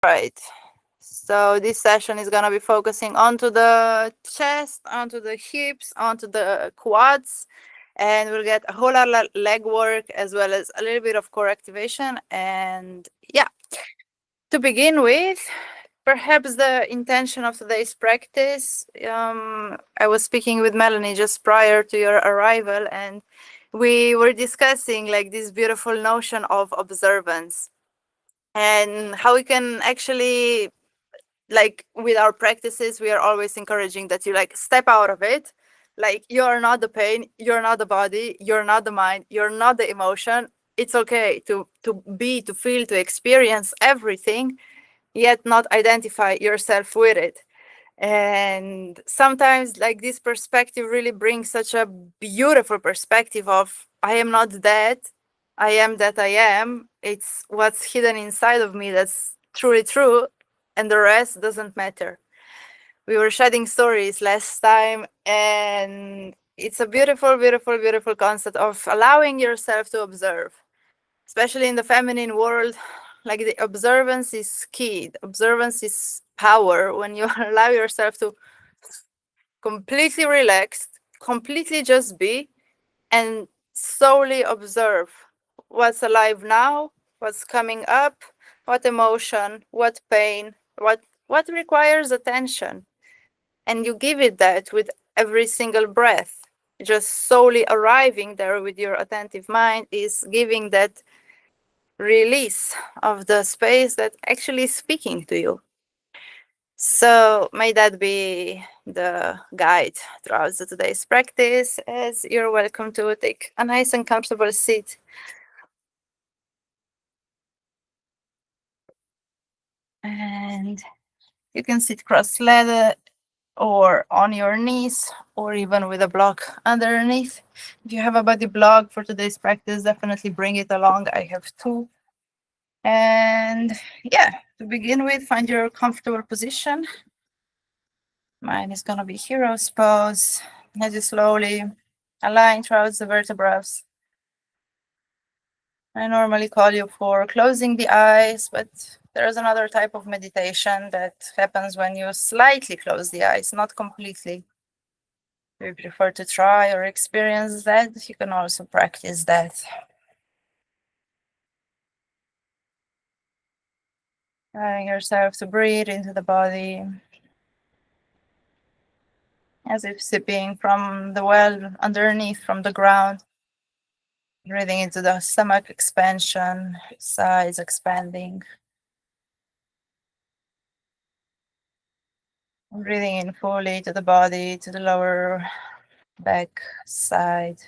Right. So this session is gonna be focusing onto the chest, onto the hips, onto the quads, and we'll get a whole lot of leg work as well as a little bit of core activation. And yeah, to begin with, perhaps the intention of today's practice. I was speaking with Melanie just prior to your arrival, and we were discussing like this beautiful notion of observance and how we can actually, like with our practices, we are always encouraging that you like step out of it. Like you're not the pain, you're not the body, you're not the mind, you're not the emotion. It's okay to be, to feel, to experience everything, yet not identify yourself with it. And sometimes like this perspective really brings such a beautiful perspective of I am not that, I am that I am. It's what's hidden inside of me that's truly true, and the rest doesn't matter. We were shedding stories last time, and it's a beautiful, beautiful, beautiful concept of allowing yourself to observe, especially in the feminine world. Like the observance is key. The observance is power. When you allow yourself to completely relax, completely just be, and solely observe what's alive now, what's coming up, what emotion, what pain, what requires attention, and you give it that with every single breath. Just solely arriving there with your attentive mind is giving that release of the space that actually is speaking to you. So may that be the guide throughout today's practice, as you're welcome to take a nice and comfortable seat. And you can sit cross-legged or on your knees or even with a block underneath. If you have a body block for today's practice, definitely bring it along. I have two. And yeah, to begin with, find your comfortable position. Mine is going to be hero's pose. As you slowly align towards the vertebrae. I normally call you for closing the eyes, but there is another type of meditation that happens when you slightly close the eyes, not completely. If you prefer to try or experience that, you can also practice that. Allowing yourself to breathe into the body as if sipping from the well underneath from the ground. Breathing into the stomach expansion, sides expanding. Breathing in fully to the body, to the lower back side.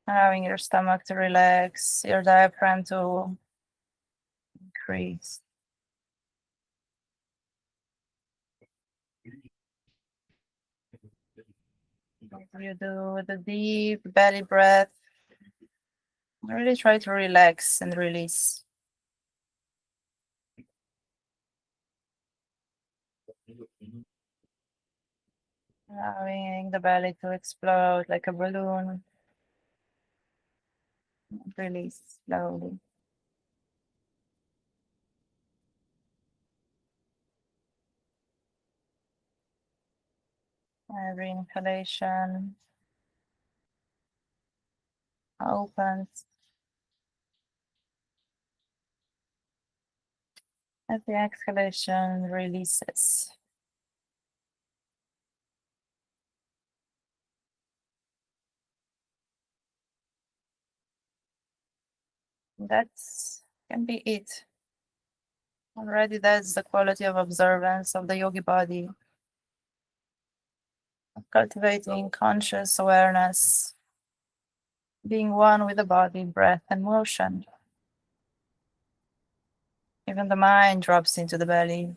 Allowing your stomach to relax, your diaphragm to increase. You do the deep belly breath. Really try to relax and release. Allowing the belly to explode like a balloon. Release slowly. Every inhalation opens. As the exhalation releases. That's can be it. Already that's the quality of observance of the yogi body. Cultivating conscious awareness, being one with the body, breath, and motion. Even the mind drops into the belly,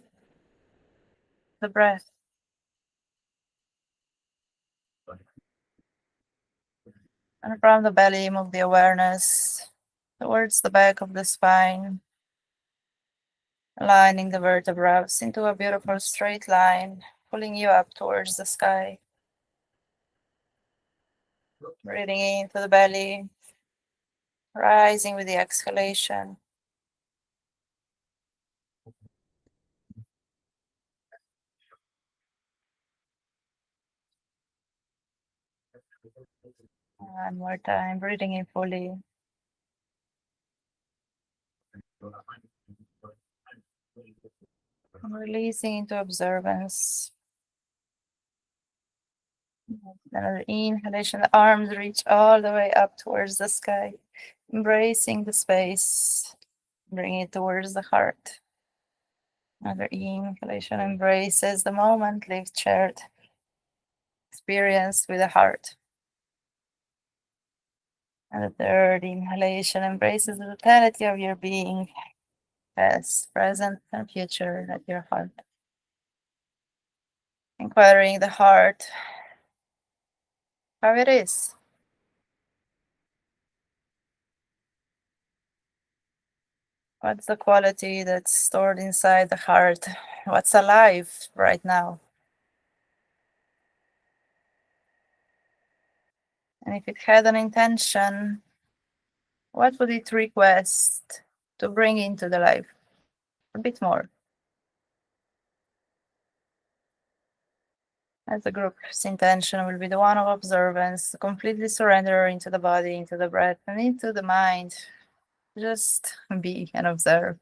the breath. And from the belly, move the awareness towards the back of the spine, aligning the vertebrae into a beautiful straight line, pulling you up towards the sky. Breathing into the belly, rising with the exhalation. One more time, breathing in fully. Releasing into observance. Another inhalation, the arms reach all the way up towards the sky, embracing the space, bring it towards the heart. Another inhalation embraces the moment, live shared experience with the heart. And the third inhalation embraces the totality of your being, past, present, and future at your heart. Inquiring the heart, how it is. What's the quality that's stored inside the heart? What's alive right now? And if it had an intention, what would it request to bring into the life? A bit more. As the group's intention will be the one of observance, completely surrender into the body, into the breath, and into the mind. Just be and observe.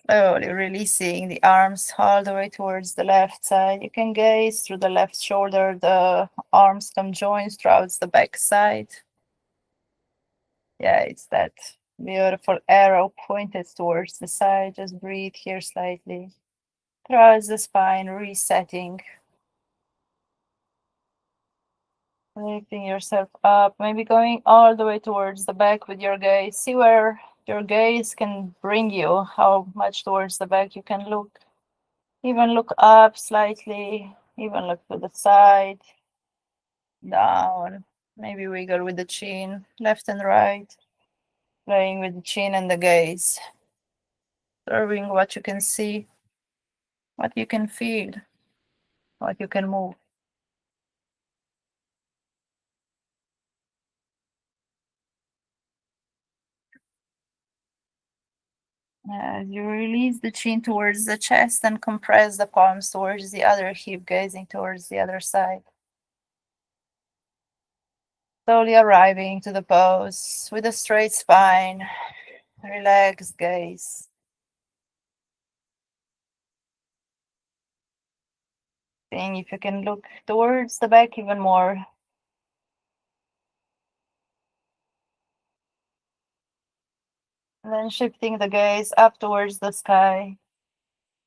Slowly releasing the arms all the way towards the left side. You can gaze through the left shoulder. The arms come joined throughout the back side. Yeah, it's that beautiful arrow pointed towards the side. Just breathe here slightly. Across the spine, resetting. Lifting yourself up, maybe going all the way towards the back with your gaze. See where your gaze can bring you, how much towards the back you can look. Even look up slightly, even look to the side, down. Maybe wiggle with the chin, left and right, playing with the chin and the gaze. Observing what you can see, what you can feel, what you can move. As you release the chin towards the chest and compress the palms towards the other hip, gazing towards the other side. Slowly arriving to the pose with a straight spine, relaxed gaze. Seeing if you can look towards the back even more. And then shifting the gaze up towards the sky,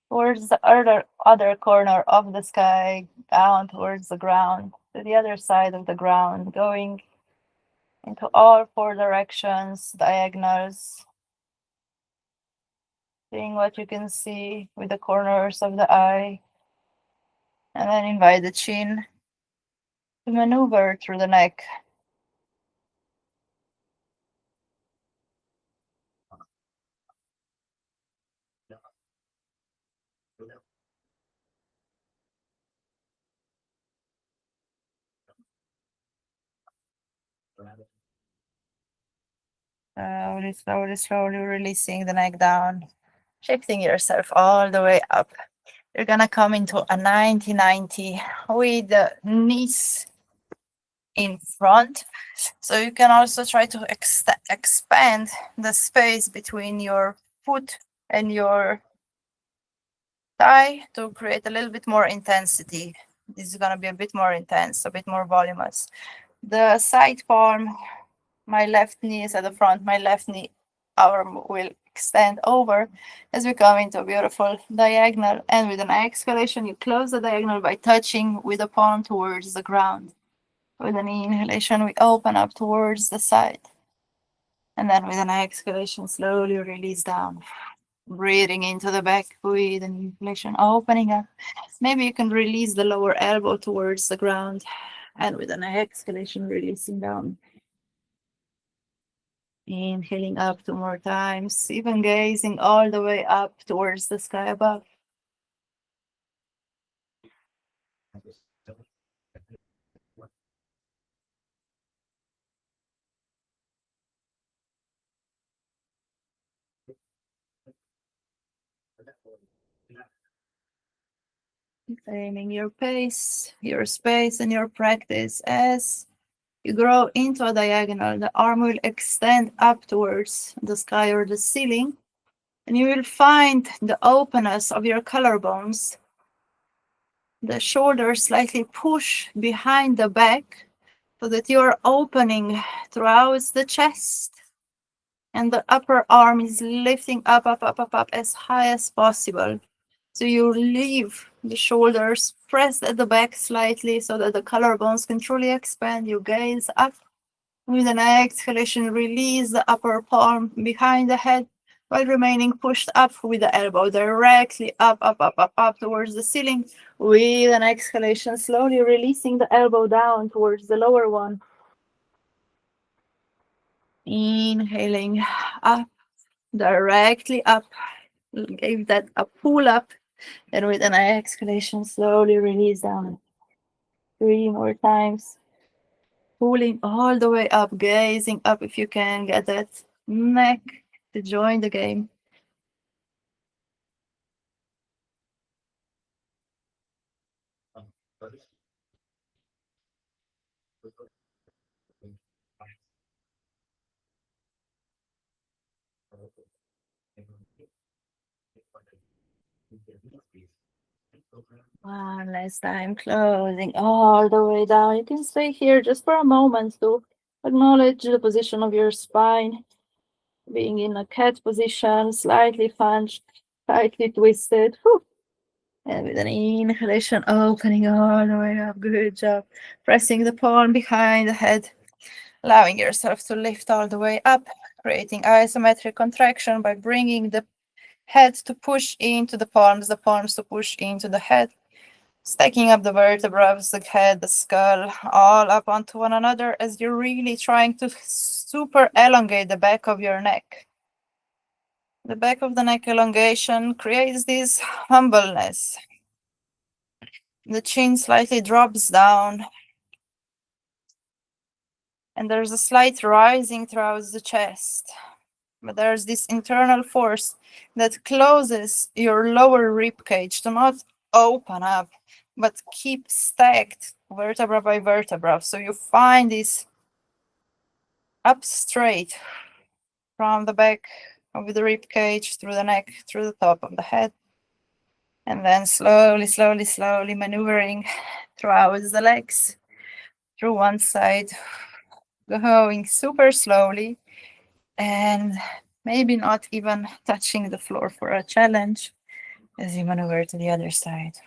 towards the other corner of the sky, down towards the ground, to the other side of the ground, going into all four directions, diagonals, seeing what you can see with the corners of the eye, and then invite the chin to maneuver through the neck. Slowly, slowly, slowly releasing the neck down, shifting yourself all the way up. You're gonna come into a 90-90 with the knees in front. So you can also try to expand the space between your foot and your thigh to create a little bit more intensity. This is gonna be a bit more intense, a bit more voluminous. The side palm, my left knee is at the front, my left knee arm will extend over as we come into a beautiful diagonal. And with an exhalation, you close the diagonal by touching with the palm towards the ground. With an inhalation, we open up towards the side. And then with an exhalation, slowly release down. Breathing into the back with an inhalation, opening up. Maybe you can release the lower elbow towards the ground. And with an exhalation, releasing down. Inhaling up 2 more times, even gazing all the way up towards the sky above. Claiming your pace, your space, and your practice. As you grow into a diagonal, the arm will extend up towards the sky or the ceiling, and you will find the openness of your collarbones. The shoulders slightly push behind the back so that you are opening throughout the chest, and the upper arm is lifting up, up, up, up, up as high as possible. So you leave the shoulders pressed at the back slightly so that the collarbones can truly expand. You gaze up. With an exhalation, release the upper palm behind the head while remaining pushed up with the elbow directly up, up, up, up, up towards the ceiling. With an exhalation, slowly releasing the elbow down towards the lower one. Inhaling up, directly up. Give that a pull up. And with an exhalation, slowly release down. 3 more times. Pulling all the way up, gazing up if you can get that neck to join the game. One last time, closing all the way down. You can stay here just for a moment to acknowledge the position of your spine, being in a cat position, slightly hunched, slightly twisted. Whew. And with an inhalation, opening all the way up. Good job. Pressing the palm behind the head, allowing yourself to lift all the way up, creating isometric contraction by bringing the head to push into the palms to push into the head. Stacking up the vertebrae, the head, the skull, all up onto one another as you're really trying to super elongate the back of your neck. The back of the neck elongation creates this humbleness. The chin slightly drops down, and there's a slight rising throughout the chest. But there's this internal force that closes your lower rib cage to not open up, but keep stacked vertebra by vertebra. So you find this up straight from the back of the rib cage, through the neck, through the top of the head. And then slowly, slowly, slowly maneuvering throughout the legs, through one side, going super slowly, and maybe not even touching the floor for a challenge as you maneuver to the other side.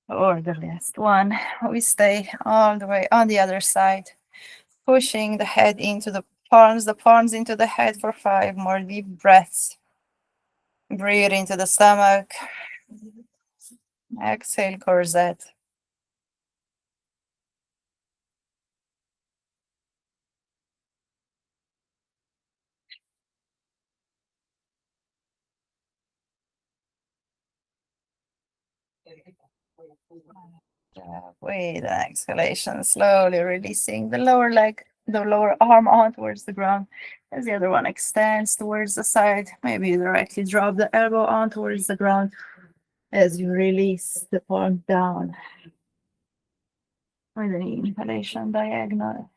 Or the last one, we stay all the way on the other side, pushing the head into the palms into the head for 5 more deep breaths. Breathe into the stomach. Exhale, corset. With an exhalation, slowly releasing the lower leg, the lower arm on towards the ground as the other one extends towards the side. Maybe you directly drop the elbow on towards the ground as you release the palm down. With an inhalation, diagonal.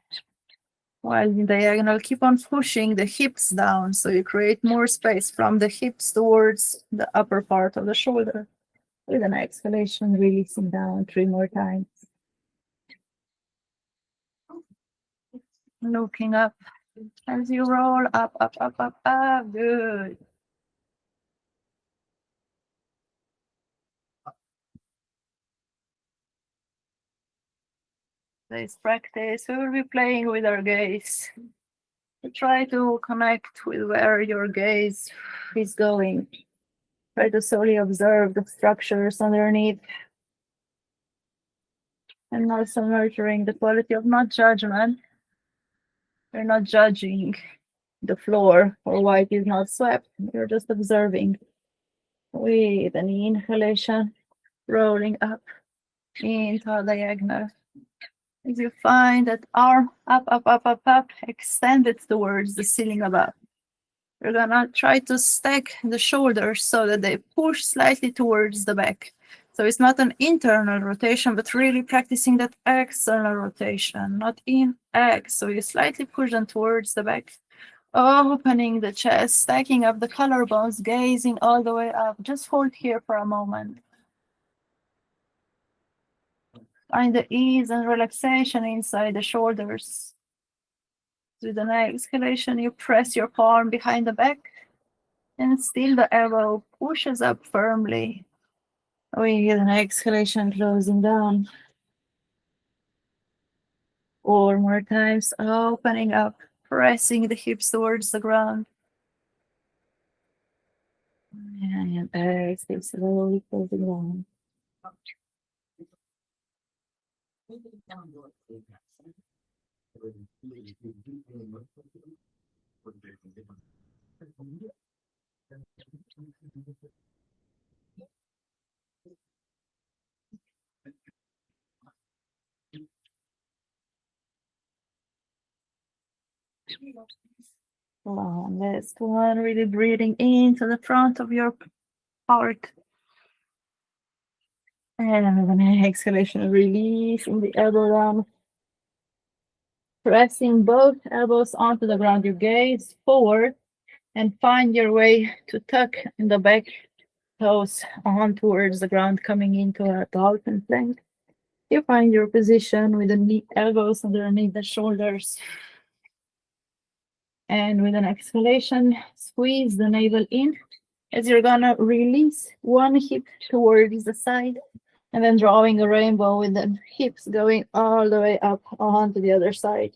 While in diagonal, keep on pushing the hips down so you create more space from the hips towards the upper part of the shoulder. With an exhalation, releasing down 3 more times. Looking up as you roll up, up, up, up, up. Good. This practice, we will be playing with our gaze. Try to connect with where your gaze is going. Try to solely observe the structures underneath. And also nurturing the quality of not judgment. You're not judging the floor or why it is not swept. You're just observing. With an inhalation, rolling up into a diagonal. As you find that arm up, up, up, up, up, extended towards the ceiling above. We're gonna try to stack the shoulders so that they push slightly towards the back. So it's not an internal rotation, but really practicing that external rotation, not in X. So you slightly push them towards the back, opening the chest, stacking up the collarbones, gazing all the way up. Just hold here for a moment. Find the ease and relaxation inside the shoulders. With an exhalation, you press your palm behind the back, and still the elbow pushes up firmly. We get an exhalation, closing down. 4 more times, opening up, pressing the hips towards the ground. And exhale, slowly closing down. Last one, really breathing into the front of your heart. And with an exhalation, releasing the elbow down. Pressing both elbows onto the ground, you gaze forward and find your way to tuck in the back toes on towards the ground, coming into a dolphin plank. You find your position with the knee elbows underneath the shoulders. And with an exhalation, squeeze the navel in as you're gonna release one hip towards the side and then drawing a rainbow with the hips going all the way up onto the other side.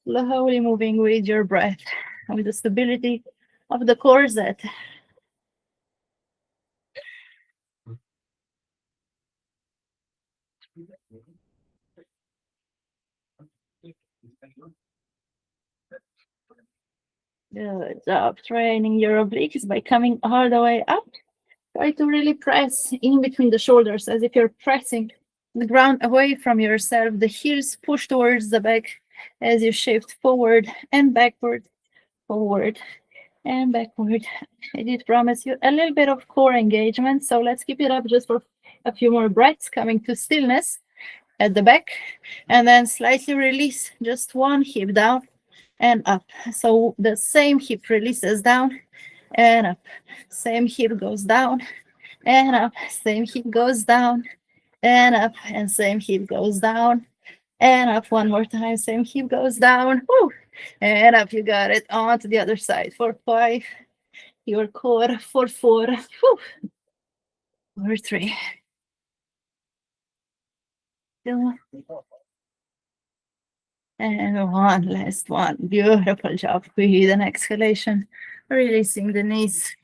Slowly moving with your breath, with the stability of the corset. Good job training your obliques by coming all the way up. Try to really press in between the shoulders as if you're pressing the ground away from yourself. The heels push towards the back as you shift forward and backward, forward and backward. I did promise you a little bit of core engagement, so let's keep it up just for a few more breaths, coming to stillness at the back, and then slightly release just one hip down and up. So the same hip releases down and up. Same hip goes down and up. Same hip goes down and up. And same hip goes down and up. One more time. Same hip goes down. Woo! And up. You got it. On to the other side. For 5. Your core. For 4. Woo! For 3. 2. And one last one. Beautiful job. With an exhalation. Releasing the knees.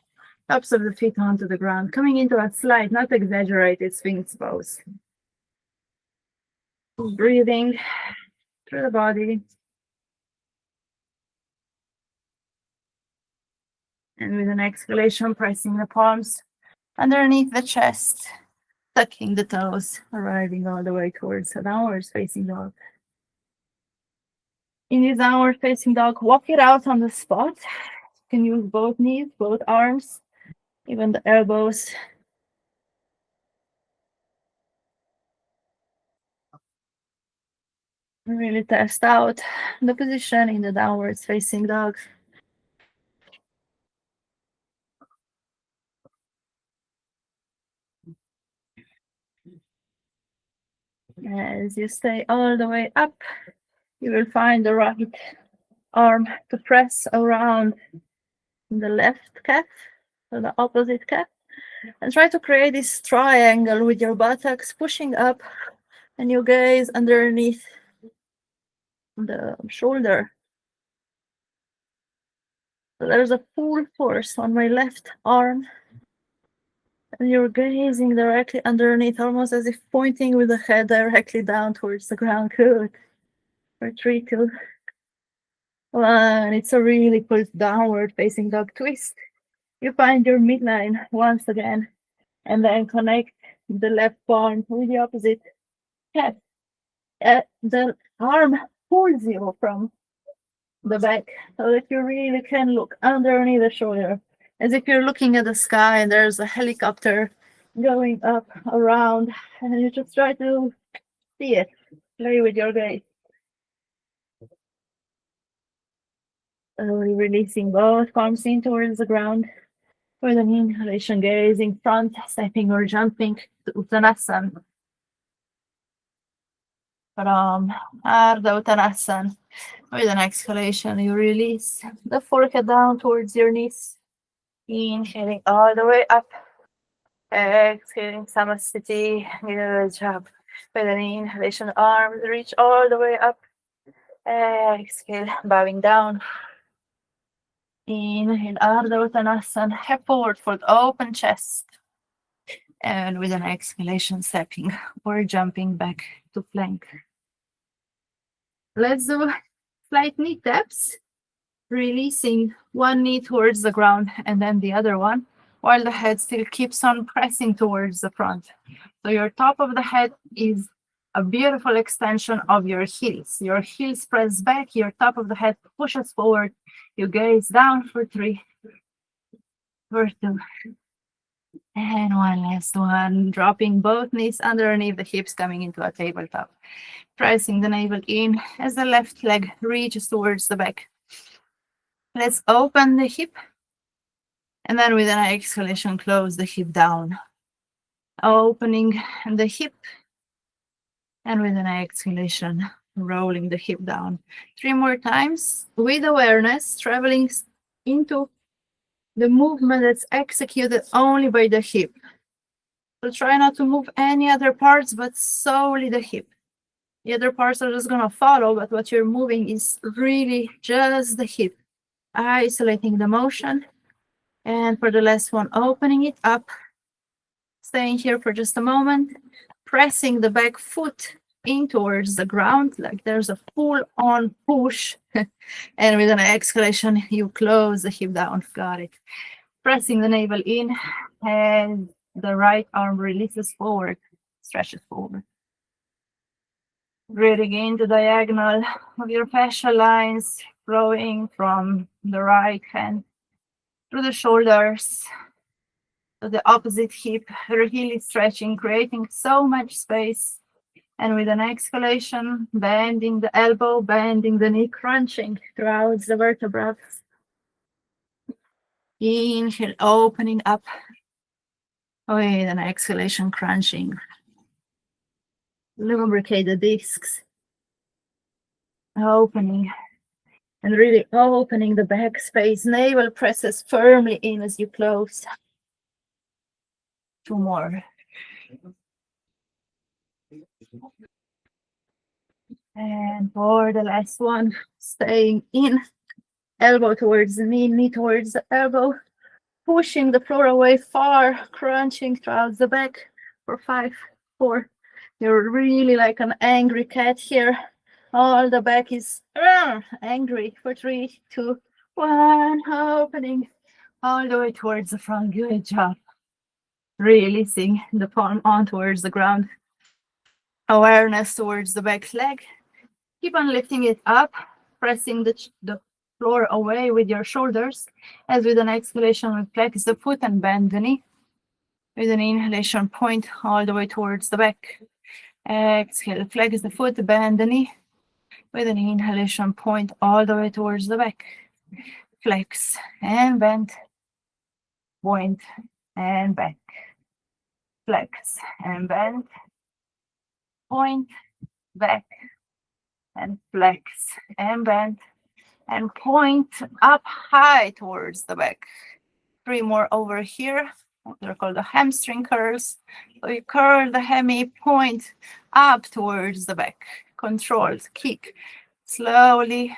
Tops of the feet onto the ground. Coming into a slight, not exaggerated Sphinx pose. Breathing through the body. And with an exhalation, pressing the palms underneath the chest, tucking the toes, arriving all the way towards a downward facing dog. In this downward facing dog, walk it out on the spot. You can use both knees, both arms, even the elbows. Really test out the position in the downward facing dog. As you stay all the way up, you will find the right arm to press around the left calf, so the opposite calf, and try to create this triangle with your buttocks pushing up and you gaze underneath the shoulder. So there's a full force on my left arm, and you're gazing directly underneath, almost as if pointing with the head directly down towards the ground. Good. For 3, 2, 1. It's a really cool downward facing dog twist. You find your midline once again, and then connect the left palm with the opposite calf. The arm pulls you from the back so that you really can look underneath the shoulder, as if you're looking at the sky and there's a helicopter going up around, and you just try to see it. Play with your gaze. Slowly releasing both palms in towards the ground. With an inhalation, gazing front, stepping or jumping to Uttanasana. From Ardha Uttanasana. With an exhalation, you release the forehead down towards your knees. Inhaling all the way up. Exhaling Samasthiti. Good job. With an inhalation, arms reach all the way up. Exhale, bowing down. Inhale, Ardha Uttanasana. Head forward for the open chest. And with an exhalation, stepping or jumping back to plank. Let's do slight knee taps, releasing one knee towards the ground and then the other one, while the head still keeps on pressing towards the front. So your top of the head is a beautiful extension of your heels. Your heels press back, your top of the head pushes forward. You gaze down for 3, for 2, and one last one. Dropping both knees underneath the hips, coming into a tabletop. Pressing the navel in as the left leg reaches towards the back. Let's open the hip. And then with an exhalation, close the hip down. Opening the hip. And with an exhalation, rolling the hip down. 3 more times with awareness, traveling into the movement that's executed only by the hip. So try not to move any other parts, but solely the hip. The other parts are just going to follow, but what you're moving is really just the hip. Isolating the motion. And for the last one, opening it up. Staying here for just a moment. Pressing the back foot in towards the ground, like there's a full-on push. And with an exhalation, you close the hip down. Got it. Pressing the navel in, and the right arm releases forward, stretches forward. Breathing into diagonal of your fascial lines, flowing from the right hand through the shoulders to the opposite hip, really stretching, creating so much space. And with an exhalation, bending the elbow, bending the knee, crunching throughout the vertebrae. Inhale, opening up. With an exhalation, crunching. Lubricate the discs. Opening. And really opening the back space. Navel presses firmly in as you close. 2 more. And for the last one, staying in. Elbow towards the knee, knee towards the elbow. Pushing the floor away far, crunching throughout the back for 5, 4. You're really like an angry cat here. All the back is angry for 3, 2, 1. Opening all the way towards the front. Good job. Releasing the palm on towards the ground. Awareness towards the back leg. Keep on lifting it up, pressing the floor away with your shoulders. As with an exhalation, we flex the foot and bend the knee. With an inhalation, point all the way towards the back. Exhale, flex the foot, bend the knee. With an inhalation, point all the way towards the back. Flex and bend. Point and back. Flex and bend. Point, back, and flex and bend. And point up high towards the back. 3 more over here. They're called the hamstring curls. So you curl the hammy, point up towards the back. Controlled kick slowly.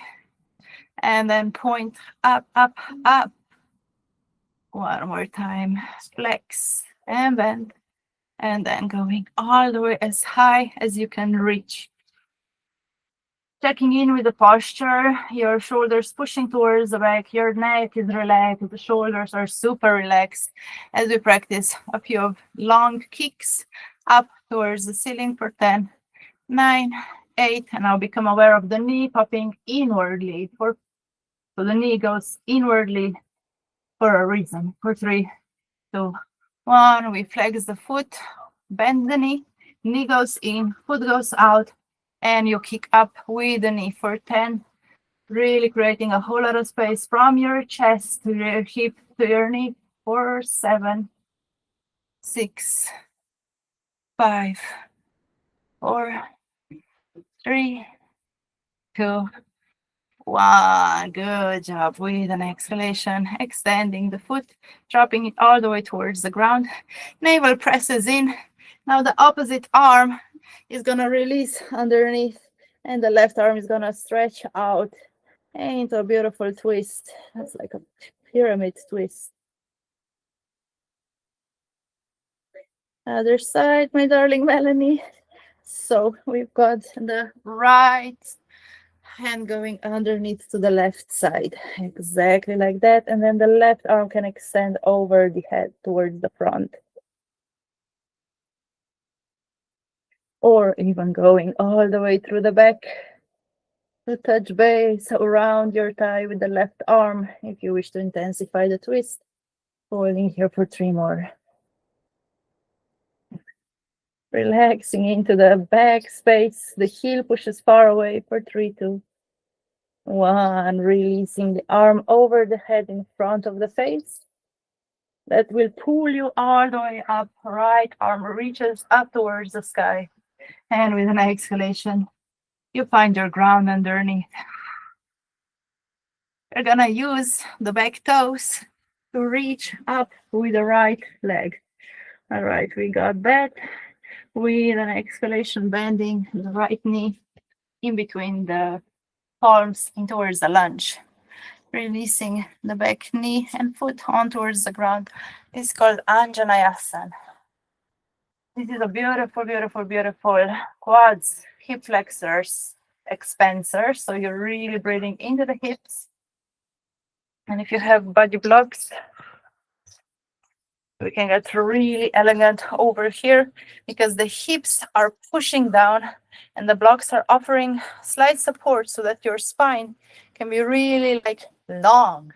And then point up, up, up. 1 more time. Flex and bend. And then going all the way as high as you can reach. Checking in with the posture, your shoulders pushing towards the back, your neck is relaxed, the shoulders are super relaxed as we practice a few of long kicks up towards the ceiling for 10, 9, 8, and now become aware of the knee popping inwardly for So the knee goes inwardly for a reason. For 3, 2, 1. We flex the foot, bend the knee goes in, foot goes out, and you kick up with the knee for 10. Really creating a whole lot of space from your chest to your hip to your knee for 7, 6, 5, 4, 3, 2, 1. Good job. With an exhalation, extending the foot, dropping it all the way towards the ground. Navel presses in. Now the opposite arm is going to release underneath, and the left arm is going to stretch out into a beautiful twist. That's like a pyramid twist. Other side, my darling Melanie. So we've got the right hand going underneath to the left side, exactly like that. And then the left arm can extend over the head towards the front. Or even going all the way through the back to touch base around your thigh with the left arm if you wish to intensify the twist. Holding here for 3 more. Relaxing into the back space. The heel pushes far away for 3, 2, 1. Releasing the arm over the head in front of the face. That will pull you all the way up. Right arm reaches up towards the sky. And with an exhalation, you find your ground underneath. You're gonna use the back toes to reach up with the right leg. All right, we got that. With an exhalation, bending the right knee in between the palms in towards the lunge. Releasing the back knee and foot on towards the ground. It's called Anjaneyasana. This is a beautiful, beautiful, beautiful quads, hip flexors, expansor. So you're really breathing into the hips. And if you have body blocks, we can get really elegant over here because the hips are pushing down and the blocks are offering slight support so that your spine can be really like long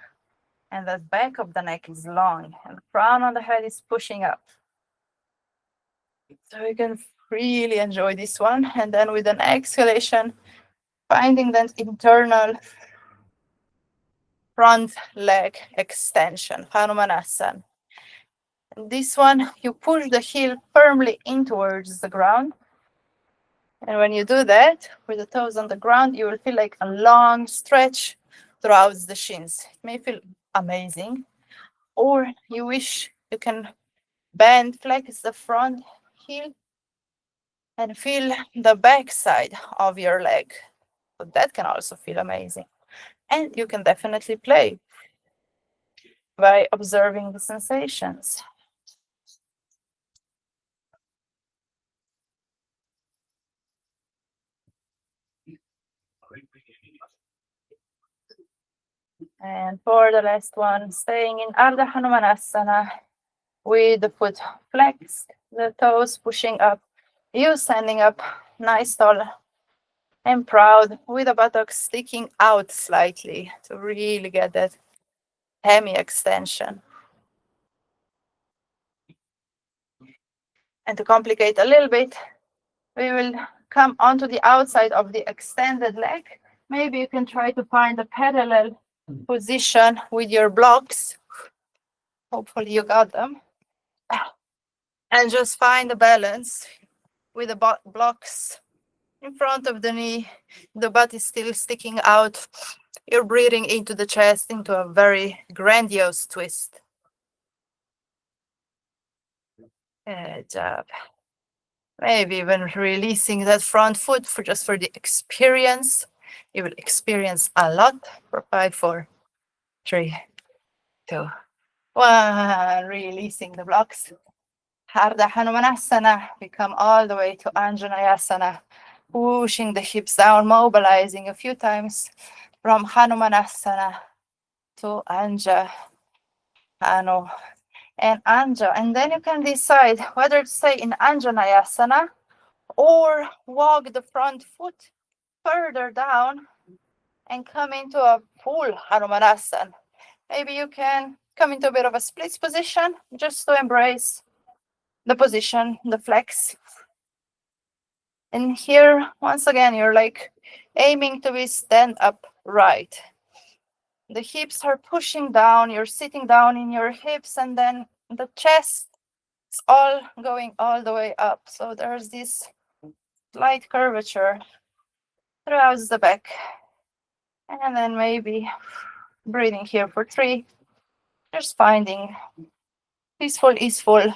and the back of the neck is long and the crown on the head is pushing up. So you can really enjoy this one. And then with an exhalation, finding that internal front leg extension, Hanumanasana. And this one, you push the heel firmly in towards the ground. And when you do that, with the toes on the ground, you will feel like a long stretch throughout the shins. It may feel amazing. Or you wish you can bend, flex the front heel and feel the back side of your leg. So that can also feel amazing. And you can definitely play by observing the sensations. And for the last one, staying in Ardha Hanumanasana with the foot flexed, the toes pushing up, you standing up nice, tall, and proud with the buttocks sticking out slightly to really get that hemi extension. And to complicate a little bit, we will come onto the outside of the extended leg. Maybe you can try to find a parallel position with your blocks. Hopefully you got them. And just find the balance with the blocks in front of the knee. The butt is still sticking out. You're breathing into the chest into a very grandiose twist. Good job. Maybe even releasing that front foot for just for the experience. You will experience a lot for 5, 4, 3, 2, 1. Releasing the blocks. Ardha Hanumanasana. We come all the way to Anjaneyasana. Pushing the hips down, mobilizing a few times from Hanumanasana to Anja, Hanu, and Anja. And then you can decide whether to stay in Anjaneyasana or walk the front foot further down and come into a full Hanumanasana. Maybe you can come into a bit of a split position just to embrace the position, the flex. And here, once again, you're like aiming to be stand up right. The hips are pushing down, you're sitting down in your hips, and then the chest is all going all the way up. So there's this slight curvature throughout the back. And then maybe breathing here for 3, just finding peaceful, easeful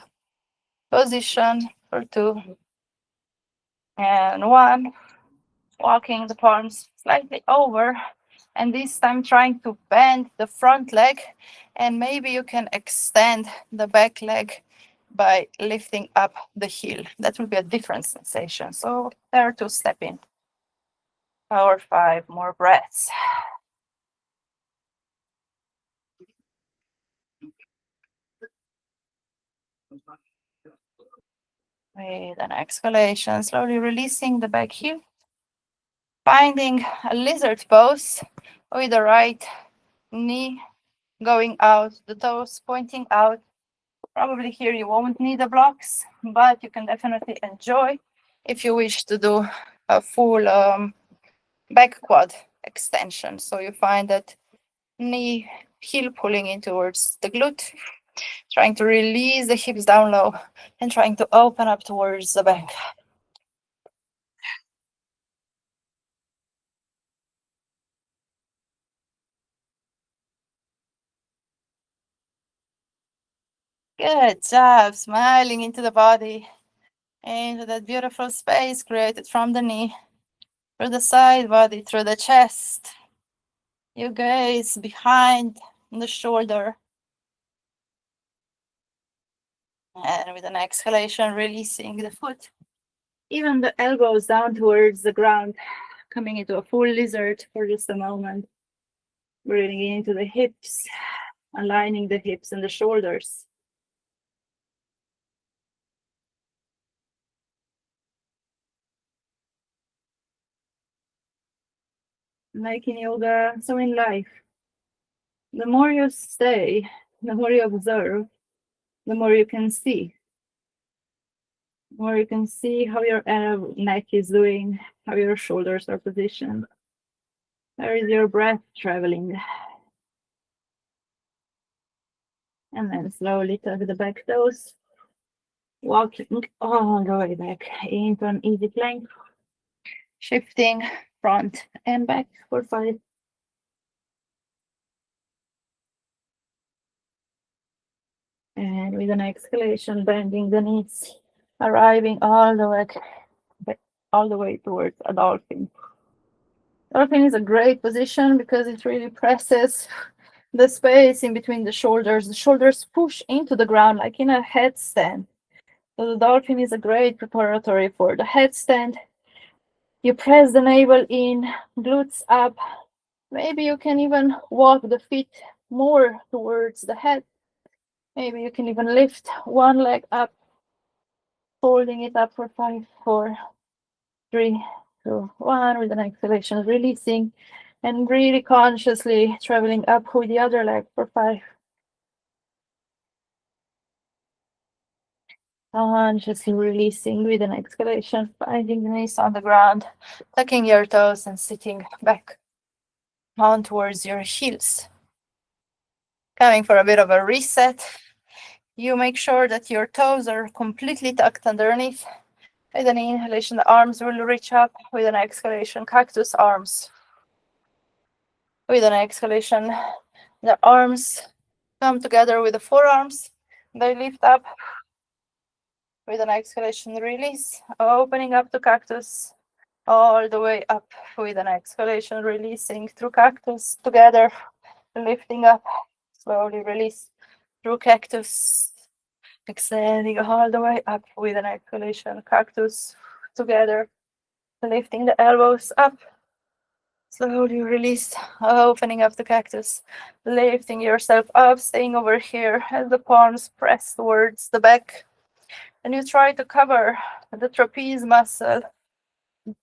position for 2 and 1. Walking the palms slightly over, and this time trying to bend the front leg, and maybe you can extend the back leg by lifting up the heel. That will be a different sensation. So there to step in. Power 5 more breaths. With an exhalation, slowly releasing the back heel. Finding a lizard pose with the right knee going out, the toes pointing out. Probably here you won't need the blocks, but you can definitely enjoy if you wish to do a full back quad extension. So you find that knee, heel pulling in towards the glute, trying to release the hips down low and trying to open up towards the back. Good job, smiling into the body, into that beautiful space created from the knee, through the side body, through the chest. You gaze behind the shoulder. And with an exhalation, releasing the foot, even the elbows down towards the ground, coming into a full lizard for just a moment. Breathing into the hips, aligning the hips and the shoulders. Like in yoga, so in life, the more you stay, the more you observe, the more you can see. The more you can see how your neck is doing, how your shoulders are positioned. Where is your breath traveling? And then slowly tuck the back toes, walking all the way back into an easy plank, shifting front and back for 5. And with an exhalation, bending the knees, arriving all the way towards a dolphin. Dolphin is a great position because it really presses the space in between the shoulders. The shoulders push into the ground like in a headstand. So the dolphin is a great preparatory for the headstand. You press the navel in, glutes up. Maybe you can even walk the feet more towards the head. Maybe you can even lift one leg up, holding it up for 5, 4, 3, 2, 1. With an exhalation, releasing and really consciously traveling up with the other leg for 5. Consciously releasing with an exhalation, finding the knees on the ground, tucking your toes and sitting back on towards your heels. Coming for a bit of a reset. You make sure that your toes are completely tucked underneath. With an inhalation, the arms will reach up. With an exhalation, cactus arms. With an exhalation, the arms come together with the forearms. They lift up. With an exhalation, release, opening up to cactus, all the way up. With an exhalation, releasing through cactus, together, lifting up, slowly release through cactus, extending all the way up. With an exhalation, cactus, together, lifting the elbows up, slowly release, opening up the cactus, lifting yourself up, staying over here as the palms press towards the back. And you try to cover the trapeze muscle.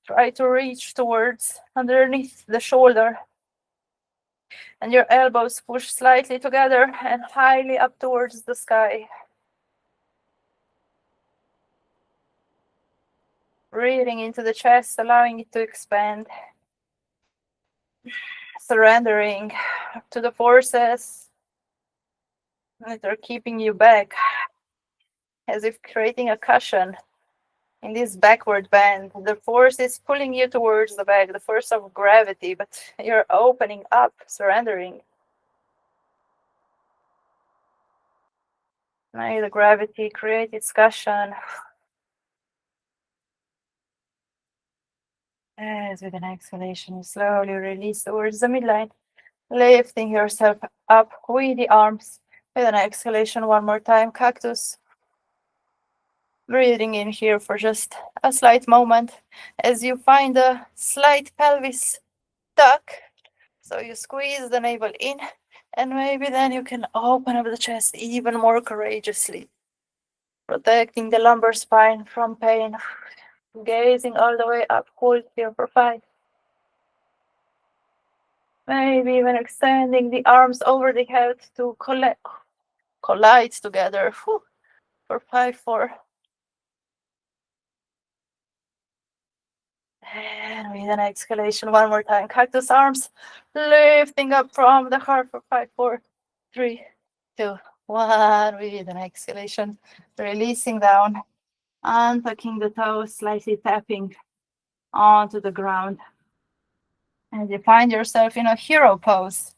Try to reach towards underneath the shoulder. And your elbows push slightly together and highly up towards the sky. Breathing into the chest, allowing it to expand. Surrendering to the forces that are keeping you back, as if creating a cushion in this backward bend. The force is pulling you towards the back, the force of gravity, but you're opening up, surrendering. May the gravity create its cushion. As with an exhalation, you slowly release towards the midline, lifting yourself up with the arms. With an exhalation, one more time, cactus. Breathing in here for just a slight moment as you find a slight pelvis tuck. So you squeeze the navel in, and maybe then you can open up the chest even more courageously, protecting the lumbar spine from pain. Gazing all the way up, hold here for 5. Maybe even extending the arms over the head to collide together. For 5, 4. And with an exhalation, one more time. Cactus arms, lifting up from the heart for 5, 4, 3, 2, 1. With an exhalation, releasing down, untucking the toes, slightly tapping onto the ground. And you find yourself in a hero pose,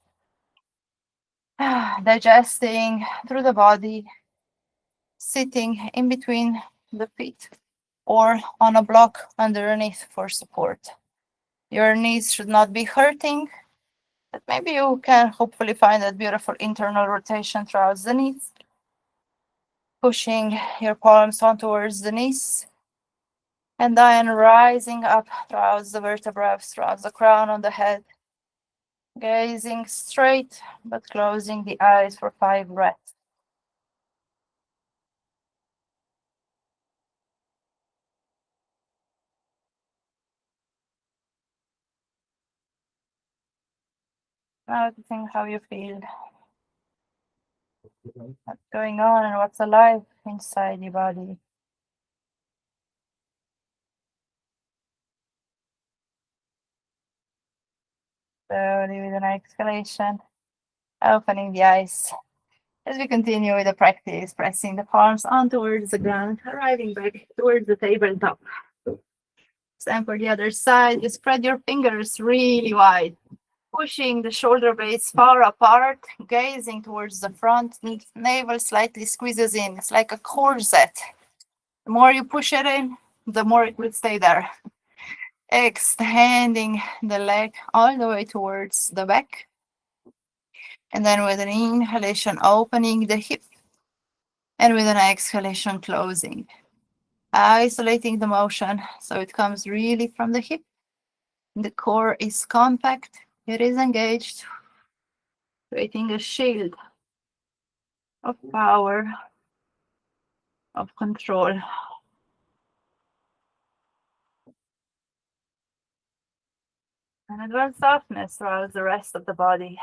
digesting through the body, sitting in between the feet or on a block underneath for support. Your knees should not be hurting, but maybe you can hopefully find that beautiful internal rotation throughout the knees. Pushing your palms on towards the knees, and then rising up throughout the vertebrae, throughout the crown on the head. Gazing straight, but closing the eyes for 5 breaths. Noticing how you feel, what's going on and what's alive inside your body. Slowly with an exhalation, opening the eyes. As we continue with the practice, pressing the palms on towards the ground, arriving back towards the tabletop. Same for the other side. You spread your fingers really wide, pushing the shoulder blades far apart, gazing towards the front. Navel slightly squeezes in. It's like a corset. The more you push it in, the more it will stay there. Extending the leg all the way towards the back. And then with an inhalation, opening the hip. And with an exhalation, closing. Isolating the motion so it comes really from the hip. The core is compact. It is engaged, creating a shield of power, of control. And a little softness throughout the rest of the body.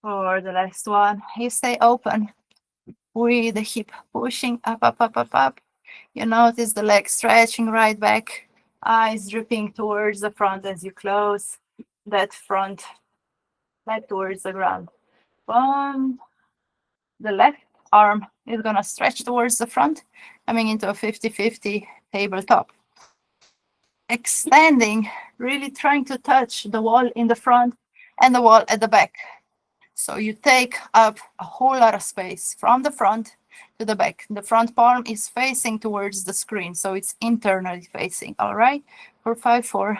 For the last one, you stay open with the hip pushing up, up, up, up, up. You notice the leg stretching right back, eyes dripping towards the front as you close that front leg towards the ground. One, the left arm is going to stretch towards the front, coming into a 50-50 tabletop. Extending, really trying to touch the wall in the front and the wall at the back. So you take up a whole lot of space from the front to the back. The front palm is facing towards the screen, so it's internally facing, all right? For 5, 4.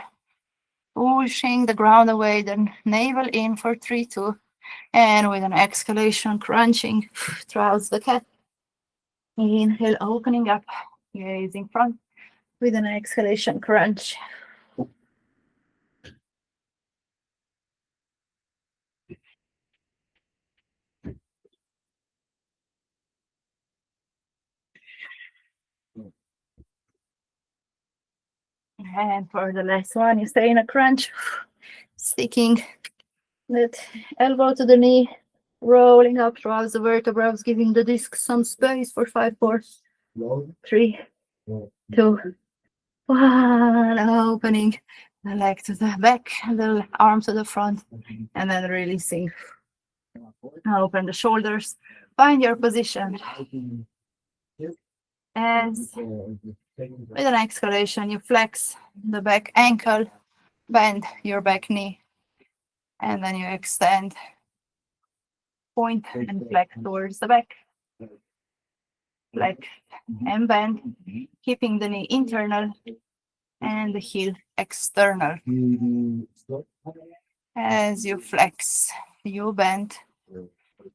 Pushing the ground away, then navel in for 3, 2. And with an exhalation, crunching throughout the cat. Inhale, opening up, gazing front. With an exhalation, crunch. And for the last one, you stay in a crunch, sticking that elbow to the knee, rolling up throughout the vertebrae, giving the disc some space for 5, 4, 3, 2, 1. Opening the leg to the back, the arm to the front, and then releasing. Open the shoulders, find your position. As with an exhalation, you flex the back ankle, bend your back knee, and then you extend, point and flex towards the back. Flex and bend, keeping the knee internal and the heel external. As you flex, you bend,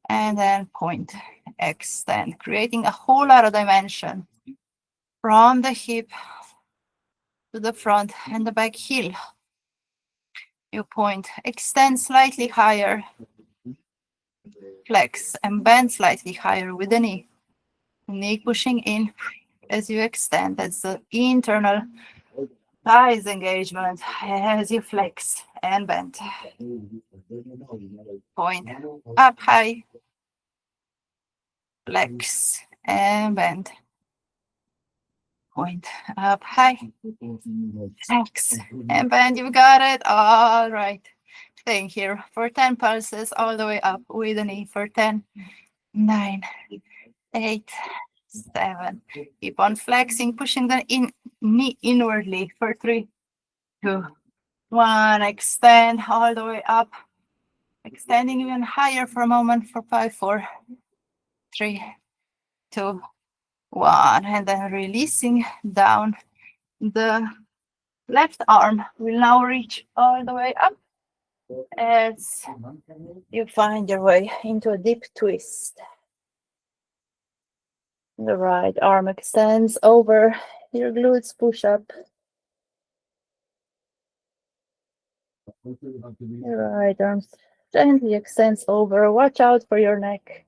and then point, extend, creating a whole lot of dimension from the hip to the front and the back heel. You point, extend slightly higher, flex and bend slightly higher with the knee. Knee pushing in as you extend. That's the internal thighs engagement as you flex and bend. Point up high, flex and bend. Point up high, flex and bend. You got it. All right. Staying here for 10 pulses all the way up with the knee for 10, 9, 8, 7. Keep on flexing, pushing the knee inwardly for 3, 2, 1. Extend all the way up. Extending even higher for a moment for 5, 4, 3, 2, 1. And then releasing down. The left arm will now reach all the way up as you find your way into a deep twist. The right arm extends over your glutes, push up. Your right arm gently extends over. Watch out for your neck.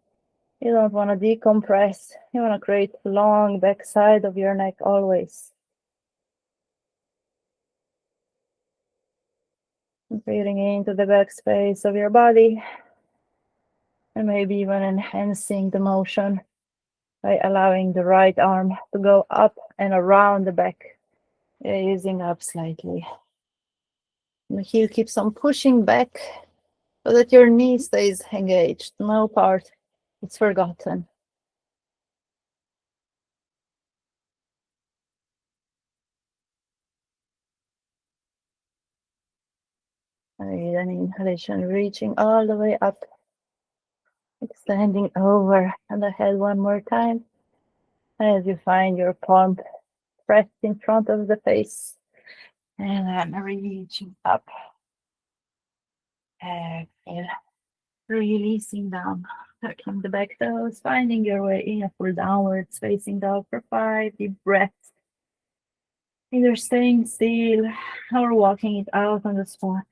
You don't want to decompress. You want to create a long back side of your neck always. Breathing into the back space of your body. And maybe even enhancing the motion by allowing the right arm to go up and around the back, using up slightly. And the heel keeps on pushing back so that your knee stays engaged. No part is forgotten. And an inhalation, reaching all the way up, extending over and the head one more time. As you find your palm pressed in front of the face. And then reaching up. Exhale. Releasing down. Tucking the back toes, finding your way in a full downwards facing dog for 5 deep breaths. Either staying still or walking it out on the spot.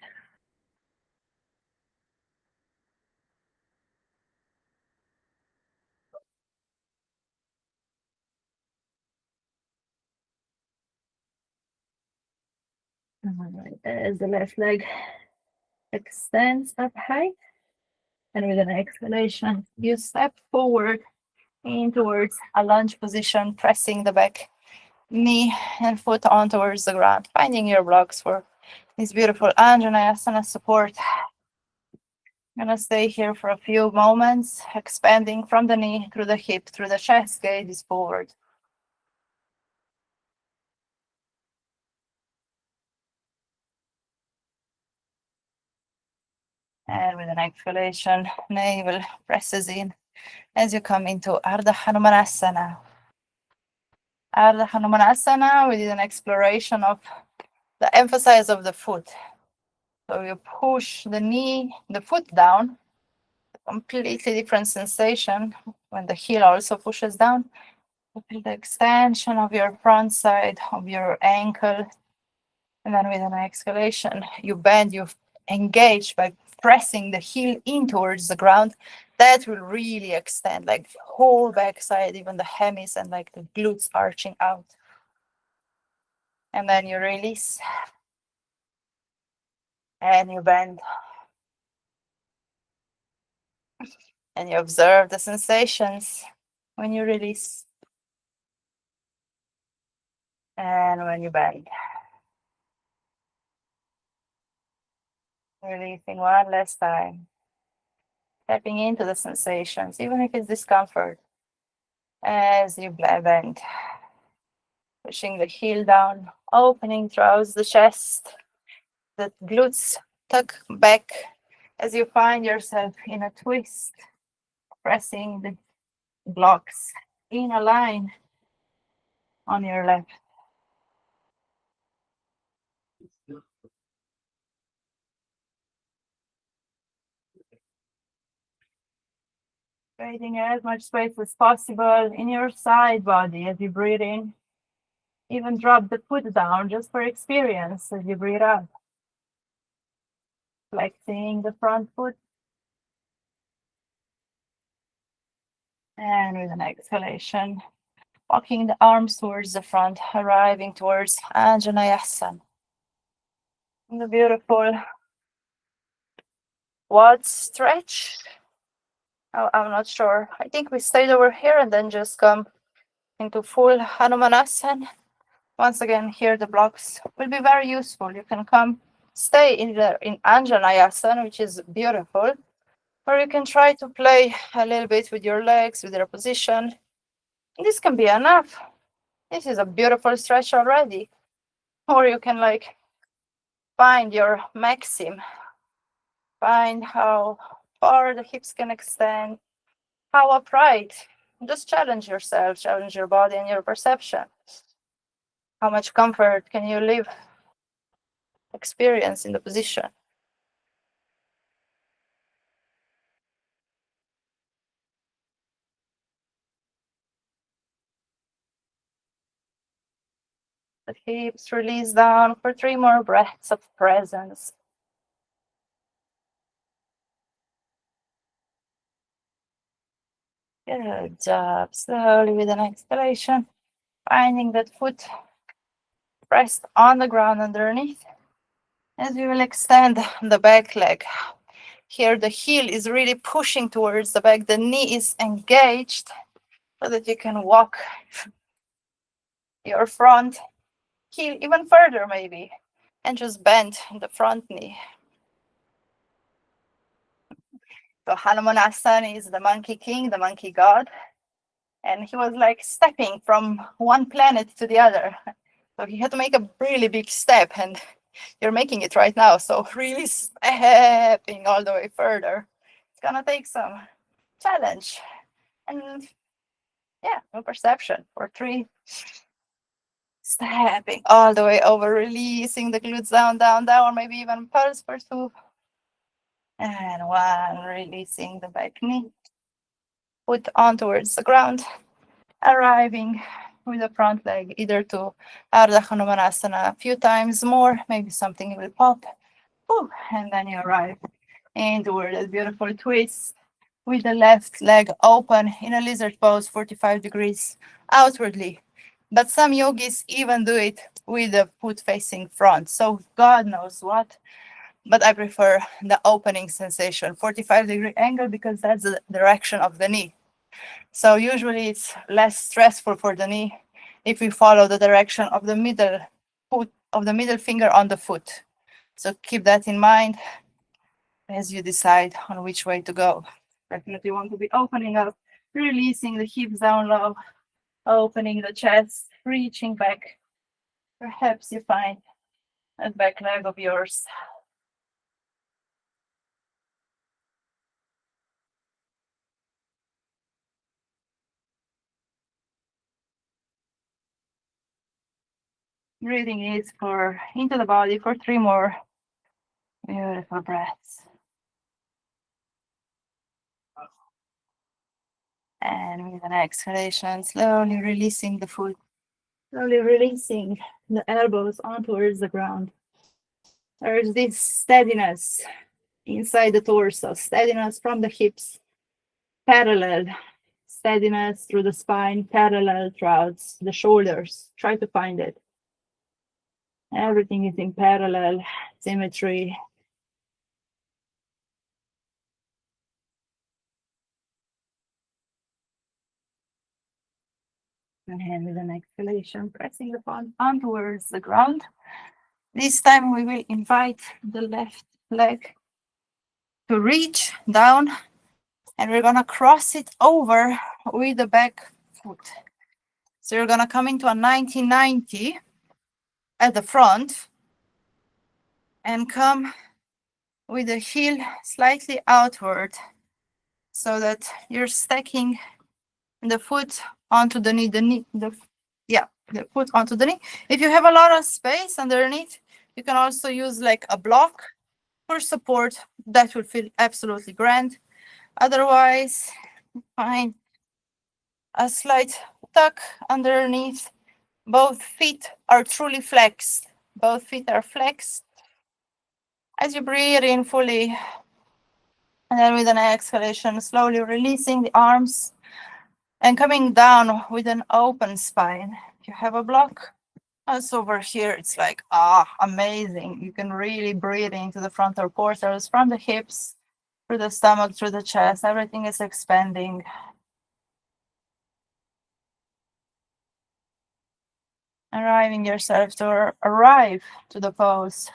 All right, as the left leg extends up high, and with an exhalation, you step forward in towards a lunge position, pressing the back knee and foot on towards the ground, finding your blocks for this beautiful Anjaneyasana support. I'm gonna stay here for a few moments, expanding from the knee through the hip, through the chest, gaze forward. And with an exhalation, navel presses in as you come into Ardha Hanumanasana. Ardha Hanumanasana, we did an exploration of the emphasis of the foot. So you push the knee, the foot down, completely different sensation when the heel also pushes down. Feel the extension of your front side of your ankle. And then with an exhalation, you bend, you engage by pressing the heel in towards the ground. That will really extend like the whole backside, even the hemis and like the glutes arching out. And then you release. And you bend. And you observe the sensations when you release. And when you bend. Releasing one last time. Tapping into the sensations, even if it's discomfort. As you bend. Pushing the heel down, opening throughout the chest. The glutes tuck back as you find yourself in a twist. Pressing the blocks in a line on your left. Creating as much space as possible in your side body as you breathe in. Even drop the foot down just for experience as you breathe out. Flexing the front foot. And with an exhalation, walking the arms towards the front, arriving towards Anjaneyasana. The beautiful quad stretch. Oh, I'm not sure. I think we stayed over here and then just come into full Hanumanasana. Once again, here the blocks will be very useful. You can come stay in Anjaneyasana, which is beautiful, or you can try to play a little bit with your legs, with their position. This can be enough. This is a beautiful stretch already. Or you can like find your maxim. Find how far the hips can extend, how upright. Just challenge yourself, challenge your body and your perception. How much comfort can you experience in the position? The hips release down for 3 more breaths of presence. Good job. Slowly with an exhalation, finding that foot pressed on the ground underneath. As we will extend the back leg. Here the heel is really pushing towards the back. The knee is engaged so that you can walk your front heel even further maybe. And just bend the front knee. So Hanumanasana is the monkey king, the monkey god. And he was like stepping from one planet to the other. So he had to make a really big step, and you're making it right now. So really stepping all the way further. It's gonna take some challenge. And yeah, no perception for 3. Stepping all the way over, releasing the glutes down, down, down, maybe even pulse for 2. And 1, releasing the back knee. Foot on towards the ground, arriving with the front leg either to Ardha Hanumanasana a few times more, maybe something will pop. Ooh, and then you arrive into a beautiful twist with the left leg open in a lizard pose, 45 degrees outwardly. But some yogis even do it with the foot facing front. So God knows what. But I prefer the opening sensation, 45-degree angle, because that's the direction of the knee. So usually it's less stressful for the knee if we follow the direction of the middle foot, of the middle finger on the foot. So keep that in mind as you decide on which way to go. Definitely want to be opening up, releasing the hips down low, opening the chest, reaching back. Perhaps you find a back leg of yours. Breathing is into the body for 3 more beautiful breaths. And with an exhalation, slowly releasing the foot, slowly releasing the elbows on towards the ground. There's this steadiness inside the torso, steadiness from the hips, parallel, steadiness through the spine, parallel throughout the shoulders. Try to find it. Everything is in parallel symmetry. And with an exhalation, pressing the palm on towards the ground. This time we will invite the left leg to reach down, and we're gonna cross it over with the back foot. So you're gonna come into a 90-90 at the front and come with the heel slightly outward so that you're stacking the foot onto the knee, the foot onto the knee. If you have a lot of space underneath, you can also use like a block for support. That will feel absolutely grand. Otherwise, find a slight tuck underneath. Both feet are truly flexed. Both feet are flexed. As you breathe in fully, and then with an exhalation, slowly releasing the arms and coming down with an open spine. If you have a block, as over here, it's like, amazing. You can really breathe into the frontal quarters from the hips, through the stomach, through the chest. Everything is expanding. Arriving yourself to arrive to the pose.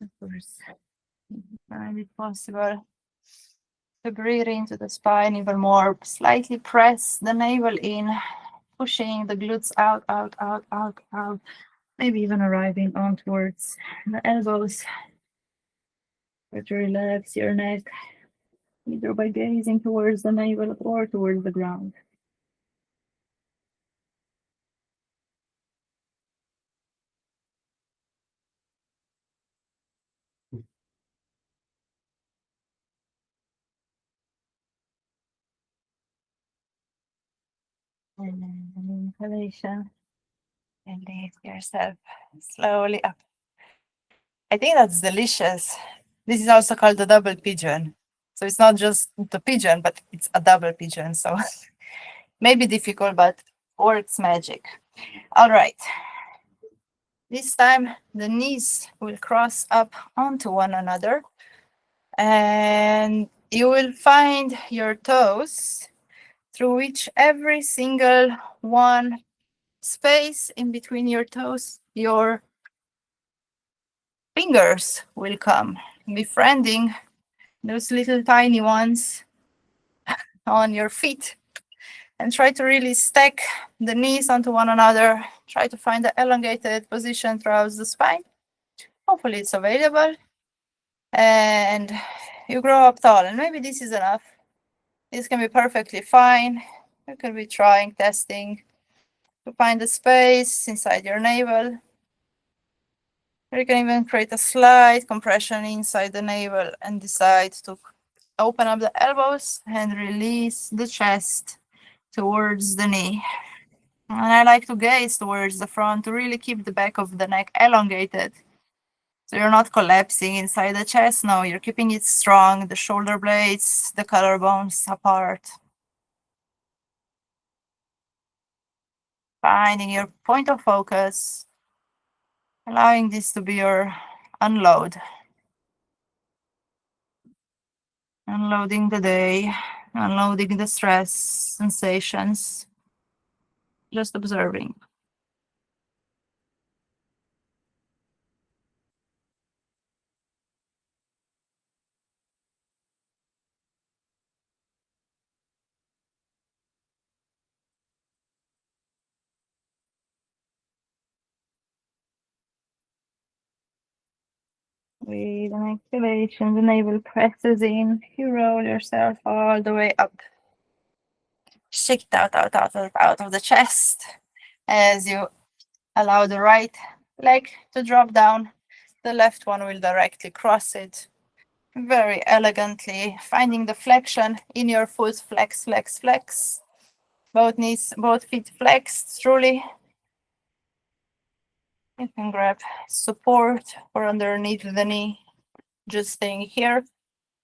Of course, find it possible to breathe into the spine even more. Slightly press the navel in, pushing the glutes out, out, out, out, out. Maybe even arriving on towards the elbows. Try to relax your neck, either by gazing towards the navel or towards the ground. And then an inhalation, and lift yourself slowly up. I think that's delicious. This is also called the double pigeon. So it's not just the pigeon, but it's a double pigeon. So maybe difficult, but works magic. All right. This time the knees will cross up onto one another, and you will find your toes through which every single one space in between your toes, your fingers will come, befriending those little tiny ones on your feet, and try to really stack the knees onto one another. Try to find the elongated position throughout the spine. Hopefully it's available. And you grow up tall, and maybe this is enough. This can be perfectly fine. You can be trying, testing to find the space inside your navel. You can even create a slight compression inside the navel and decide to open up the elbows and release the chest towards the knee. And I like to gaze towards the front to really keep the back of the neck elongated. So you're not collapsing inside the chest. No, you're keeping it strong, the shoulder blades, the collarbones apart. Finding your point of focus, allowing this to be your unload. Unloading the day, unloading the stress, sensations, just observing. With an activation, the navel presses in. You roll yourself all the way up. Shake it out of the chest as you allow the right leg to drop down. The left one will directly cross it very elegantly, finding the flexion in your foot. Flex, flex, flex. Both knees, both feet flexed, truly. You can grab support or underneath the knee, just staying here.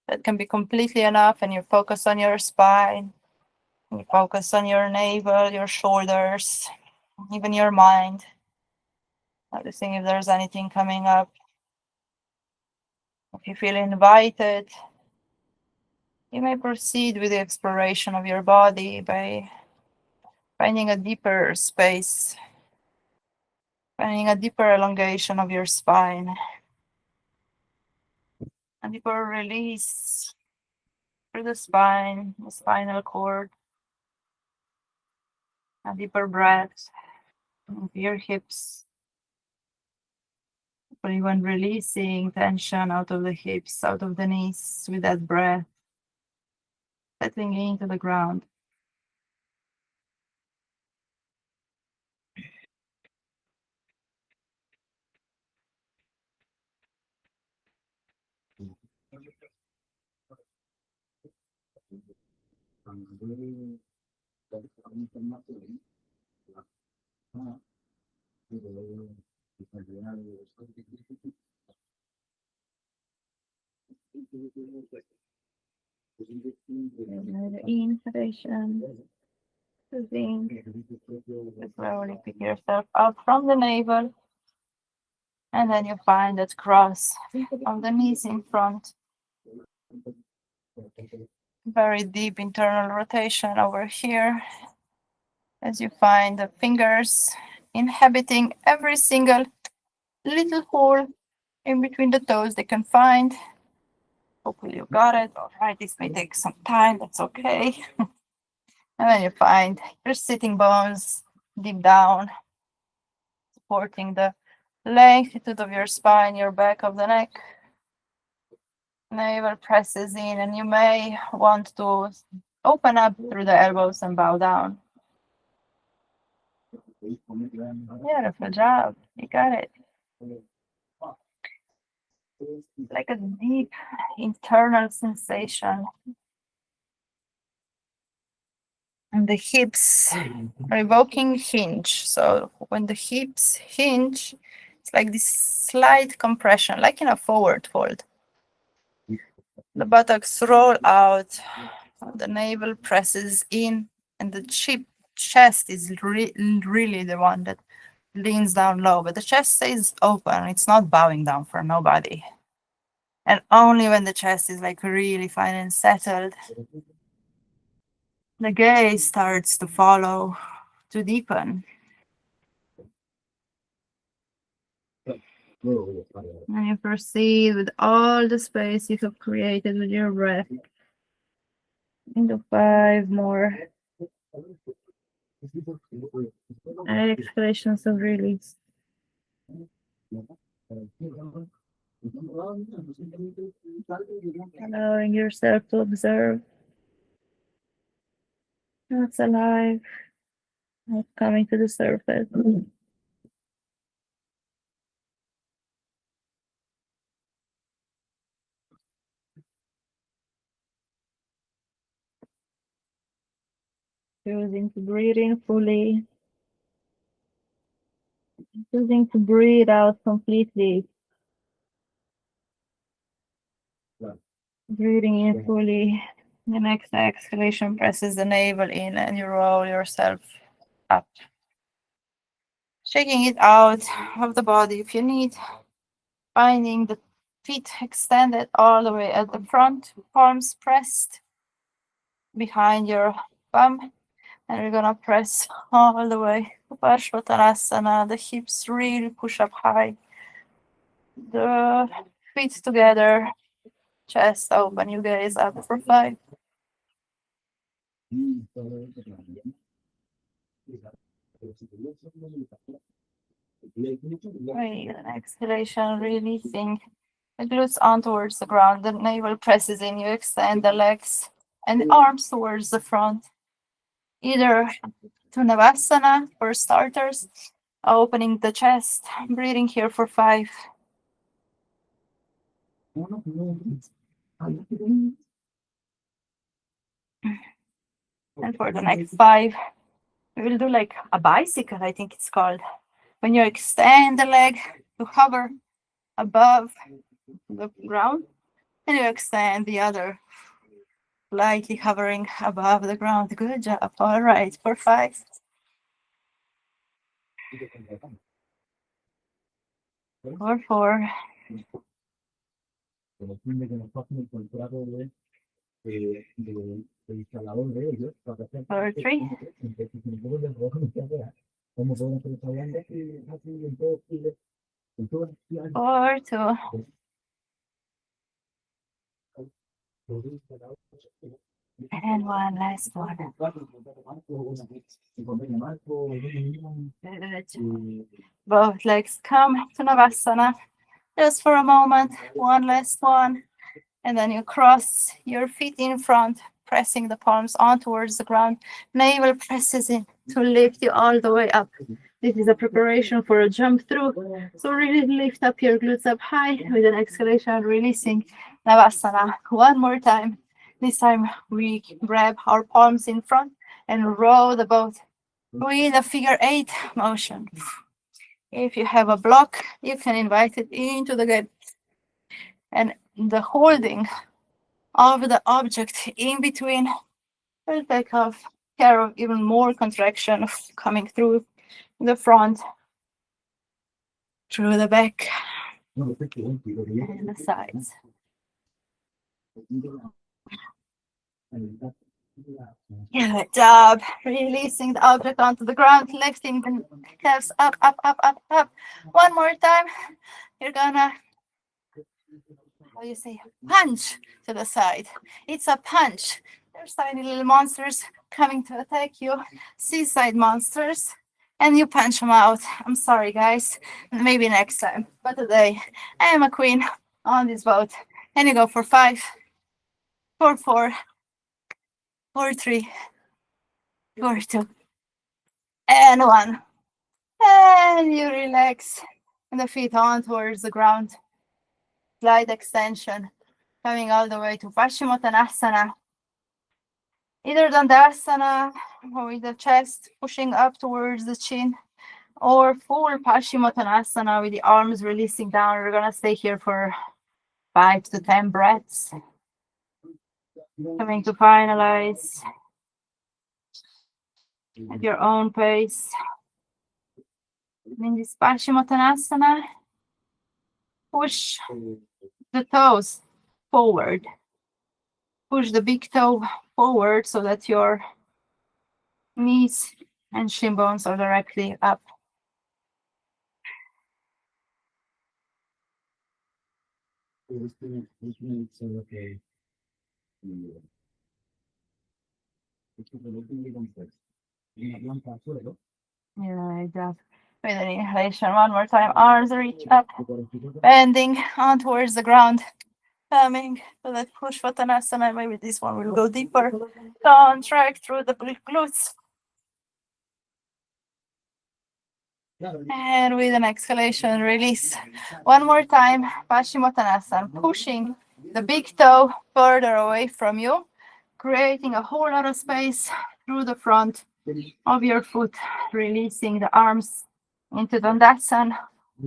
That can be completely enough, and you focus on your spine. You focus on your navel, your shoulders, even your mind. Noticing if there's anything coming up. If you feel invited, you may proceed with the exploration of your body by finding a deeper space, finding a deeper elongation of your spine, a deeper release through the spine, the spinal cord, a deeper breath into your hips. Or even releasing tension out of the hips, out of the knees with that breath, settling into the ground. Another inhalation, breathing. Slowly pick yourself up from the navel, and then you find that cross of the knees in front. Very deep internal rotation over here as you find the fingers inhabiting every single little hole in between the toes they can find. Hopefully you got it. All right, this may take some time, that's okay. And then you find your sitting bones deep down, supporting the length of your spine, your back of the neck. Navel presses in, and you may want to open up through the elbows and bow down. Beautiful job. You got it. Like a deep internal sensation. And the hips are evoking hinge. So when the hips hinge, it's like this slight compression, like in a forward fold. The buttocks roll out, the navel presses in, and the chest is really the one that leans down low, but the chest stays open. It's not bowing down for nobody. And only when the chest is like really fine and settled, the gaze starts to follow, to deepen. And you proceed with all the space you have created with your breath into 5 more exhalations of release. Allowing yourself to observe what's alive, what's coming to the surface. Choosing to breathe in fully, choosing to breathe out completely. Breathing in fully. The next exhalation presses the navel in, and you roll yourself up. Shaking it out of the body if you need. Finding the feet extended all the way at the front, palms pressed behind your bum. And we're gonna press all the way to Parshvattanasana. The hips really push up high. The feet together, chest open. You gaze up for 5. Breathe. An exhalation, releasing the glutes on towards the ground. The navel presses in. You extend the legs and the arms towards the front. Either to Navasana for starters, opening the chest, breathing here for 5. And for the next 5, we will do like a bicycle, I think it's called. When you extend the leg, to hover above the ground, and you extend the other, lightly hovering above the ground. Good job. All right, for 5. For 4. For 3. For 2. And one last one. Good. Both legs come to Navasana. Just for a moment. One last one. And then you cross your feet in front, pressing the palms on towards the ground. Navel presses in to lift you all the way up. This is a preparation for a jump through. So really lift up your glutes up high with an exhalation, releasing Navasana. One more time. This time we grab our palms in front and row the boat with a figure 8 motion. If you have a block, you can invite it into the gut. And the holding of the object in between will take care of even more contraction coming through the front, through the back, and the sides. Good job. Releasing the object onto the ground, lifting the calves up, up, up, up, up. One more time. You're gonna, how do you say, punch to the side. It's a punch. There's tiny little monsters coming to attack you, seaside monsters, and you punch them out. I'm sorry, guys. Maybe next time. But today, I am a queen on this boat. And you go for 5, for 4, for 3, for 2, and 1. And you relax. And the feet on towards the ground. Slight extension. Coming all the way to Paschimottanasana. Either Dandasana with the chest pushing up towards the chin, or full Paschimottanasana with the arms releasing down. We're gonna stay here for 5 to 10 breaths. Coming to finalize at your own pace. In this Paschimottanasana, push the toes forward. Push the big toe forward so that your knees and shin bones are directly up. Yeah, just with an inhalation. One more time. Arms reach up, bending on towards the ground. Coming to that push Uttanasana. Maybe this one will go deeper. Contract through the glutes. And with an exhalation, release. One more time, Paschimottanasana, pushing the big toe further away from you, creating a whole lot of space through the front of your foot, releasing the arms into Dandasana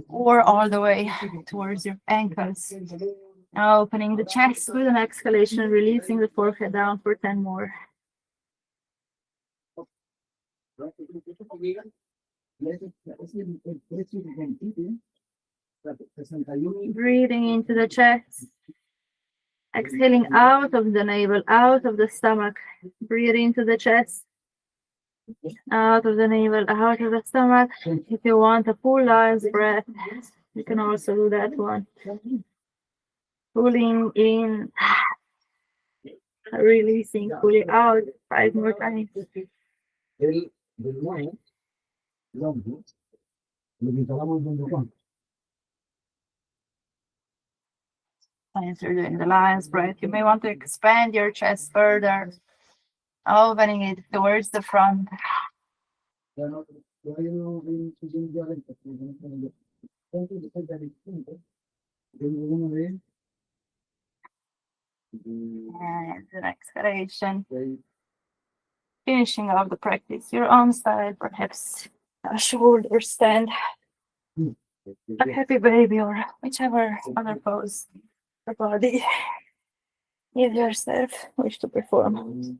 or all the way towards your ankles. Now opening the chest with an exhalation, releasing the forehead down for 10 more. Breathing into the chest. Exhaling out of the navel, out of the stomach. Breathe into the chest. Out of the navel, out of the stomach. If you want a full lion's breath, you can also do that one. Pulling in, releasing, pulling out 5 more times. As you're doing the lion's breath, you may want to expand your chest further, opening it towards the front. And an exhalation. Finishing off the practice, your own side, perhaps a shoulder stand. a happy baby or whichever other pose the body you yourself wish to perform.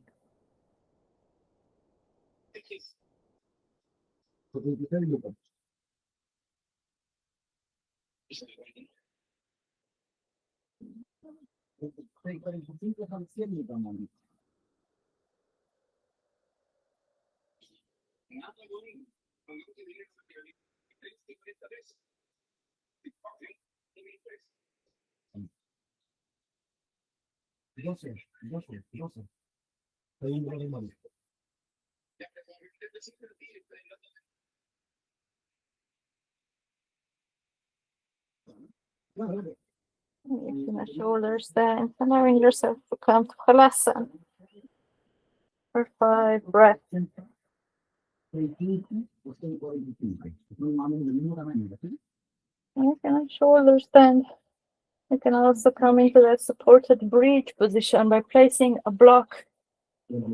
Lifting the shoulders down, allowing yourself to come to Halasana for 5 breaths. Lifting the shoulders down. You can also come into that supported bridge position by placing a block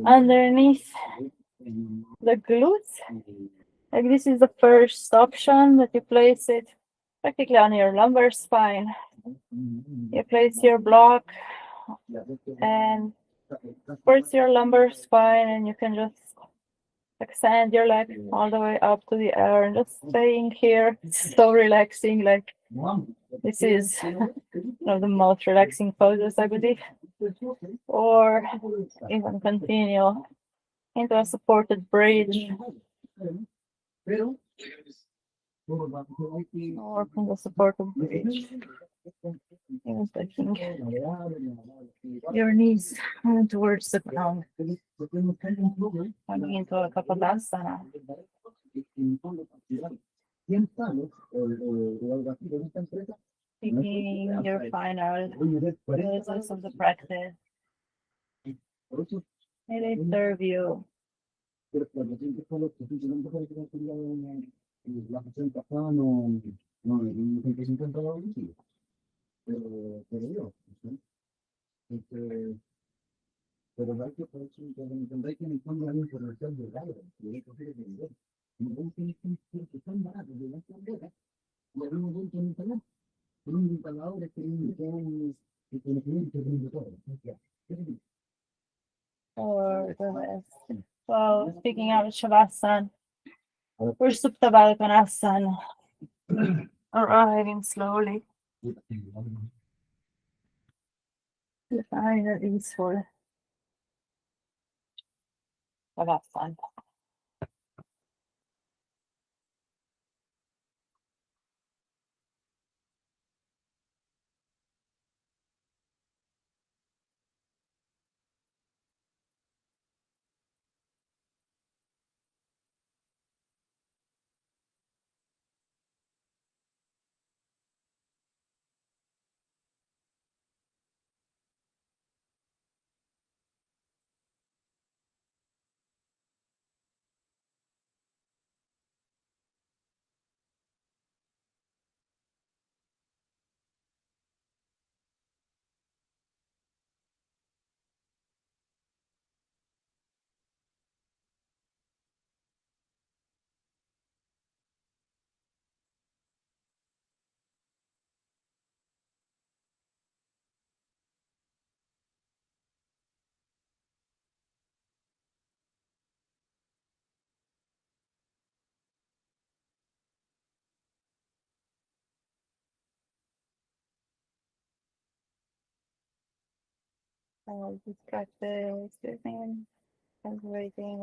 underneath the glutes. Like this is the first option that you place it practically on your lumbar spine. You place your block and supports your lumbar spine, and you can just extend your leg all the way up to the air and just staying here. It's so relaxing. Like this is one of the most relaxing poses, I believe. Or even continue into a supported bridge. Or from the supported bridge. Even taking your knees towards the ground. Coming into a Kapadasana. Taking your final phases of the practice. May they serve you. Or the rest. Well, speaking out of Shavasana, we're Supta Baddha Konasana. Arriving slowly. Find an easeful Shavasana. This practice, living, contemplating,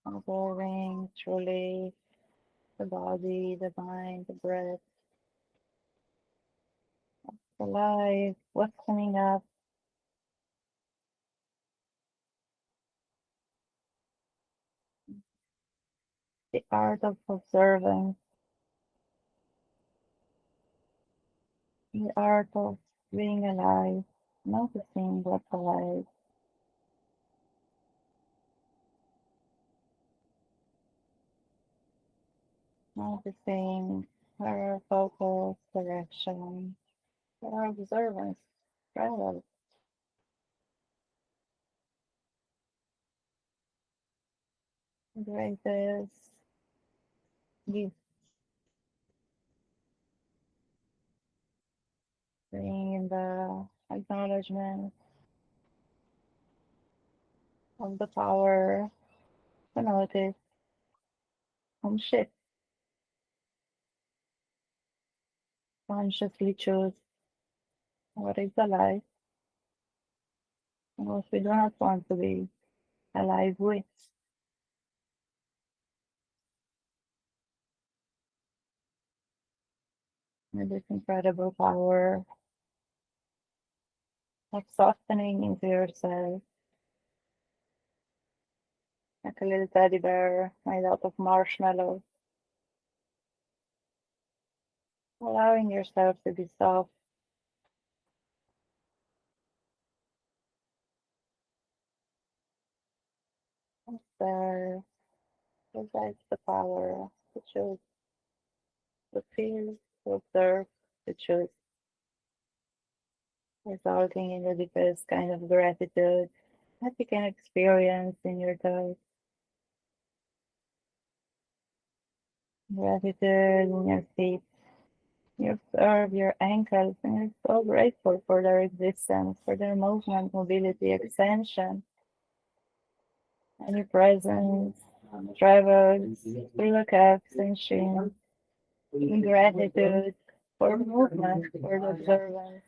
observing truly the body, the mind, the breath, the life, what's coming up. The art of observing, the art of being alive, noticing what's alive. Noticing our focus, direction, our observance, travel. Greatest Bringing in the acknowledgement of the power to notice and shift, consciously choose what is alive and what we do not want to be alive with. With this incredible power of softening into yourself, like a little teddy bear made out of marshmallow, allowing yourself to be soft. There resides the power to choose, to feel, to observe, to choose, resulting in the deepest kind of gratitude that you can experience in your day. Gratitude in your feet. You observe your ankles and you're so grateful for their existence, for their movement, mobility, extension, and your presence travels through the calves and shins. In gratitude for movement, for the observance.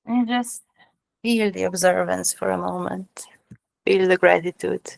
And just feel the observance for a moment. Feel the gratitude.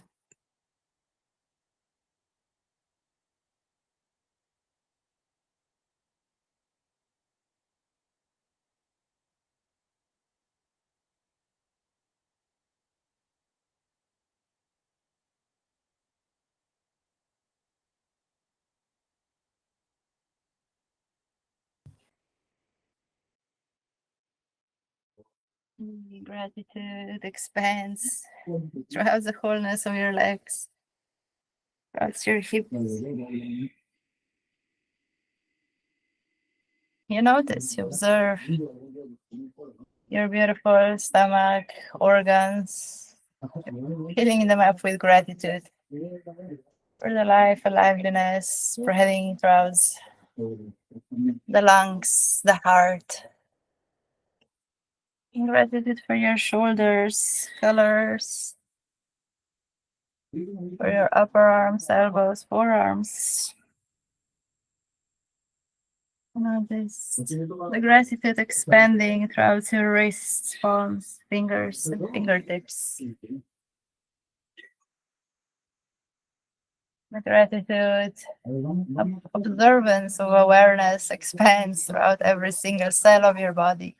Gratitude expands throughout the wholeness of your legs, throughout your hips. You notice, you observe your beautiful stomach, organs, filling them up with gratitude for the life, aliveness spreading throughout the lungs, the heart. Gratitude for your shoulders, colors, for your upper arms, elbows, forearms. Notice the gratitude expanding throughout your wrists, palms, fingers, and fingertips. The gratitude, observance of awareness expands throughout every single cell of your body,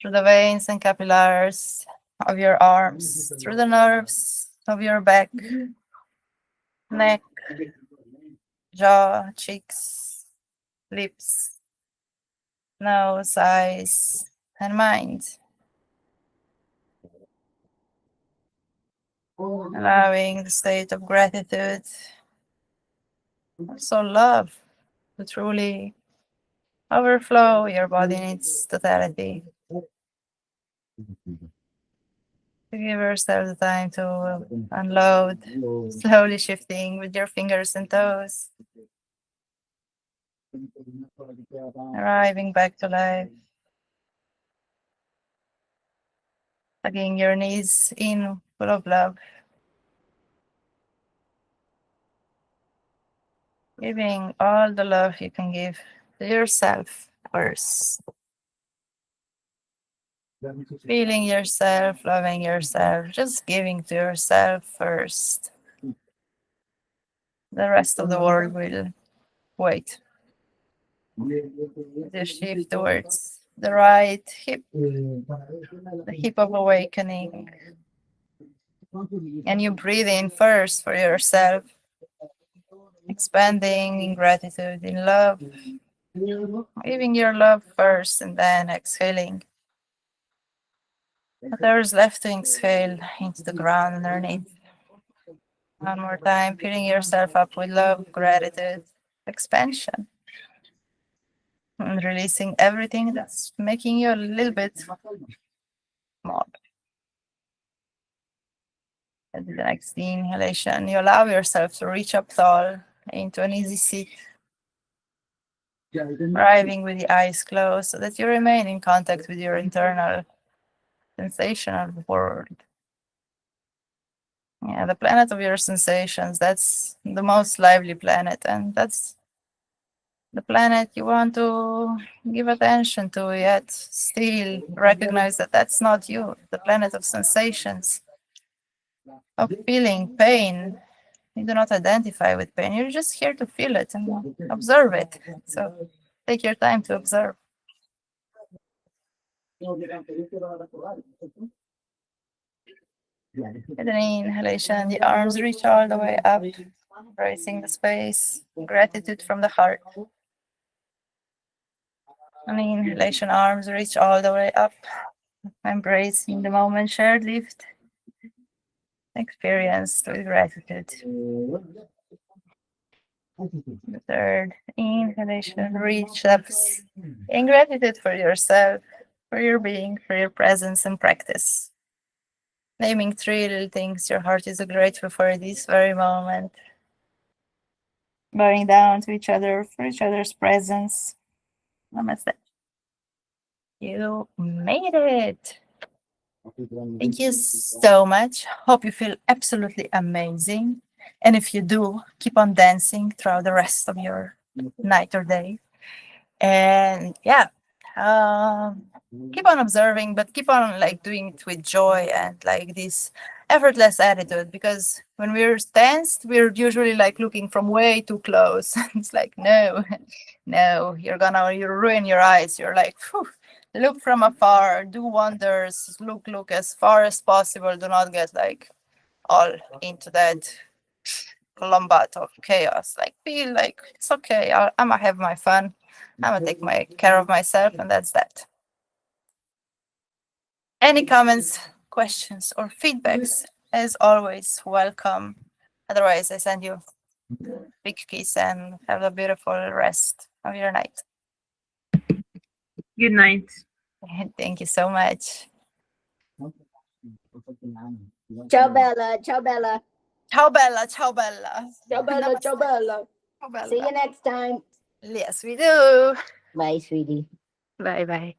through the veins and capillaries of your arms, through the nerves of your back, neck, jaw, cheeks, lips, nose, eyes, and mind. Allowing the state of gratitude, also love, to truly overflow your body in its totality. To give yourself the time to unload, slowly shifting with your fingers and toes, arriving back to life, hugging your knees in full of love, giving all the love you can give to yourself first. Feeling yourself, loving yourself, just giving to yourself first. The rest of the world will wait. The shift towards the right hip, the hip of awakening. And you breathe in first for yourself, expanding in gratitude, in love, giving your love first, and then exhaling. But there is left to exhale into the ground underneath. One more time, filling yourself up with love, gratitude, expansion, and releasing everything that's making you a little bit more. The next inhalation, you allow yourself to reach up tall into an easy seat, arriving with the eyes closed so that you remain in contact with your internal sensation of the world. Yeah, the planet of your sensations, that's the most lively planet, and that's the planet you want to give attention to, yet still recognize that that's not you. The planet of sensations, of feeling pain. You do not identify with pain. You're just here to feel it and observe it. So take your time to observe. With an inhalation, the arms reach all the way up, embracing the space, gratitude from the heart. An inhalation, arms reach all the way up, embracing the moment shared lift, experienced with gratitude. The third inhalation, reach up in gratitude for yourself, for your being, for your presence and practice. Naming 3 little things your heart is grateful for this very moment. Bowing down to each other for each other's presence. Namaste. You made it. Thank you so much. Hope you feel absolutely amazing. And if you do, keep on dancing throughout the rest of your night or day. And yeah, um, keep on observing, but keep on like doing it with joy and like this effortless attitude, because when we're tensed, we're usually like looking from way too close. It's like, no, no, you ruin your eyes. You're like, phew, look from afar, do wonders, look as far as possible. Do not get like all into that combat of chaos. Like, feel like it's okay. I'm gonna have my fun. I'm gonna take my care of myself, and that's that. Any comments, questions, or feedbacks, as always, welcome. Otherwise, I send you a big kiss and have a beautiful rest of your night. Good night. Thank you so much. Ciao Bella, ciao Bella, Ciao Bella, ciao Bella. ciao Bella, ciao Namaste. Bella. Ciao Bella. See you next time. Yes, we do. Bye, sweetie. Bye bye.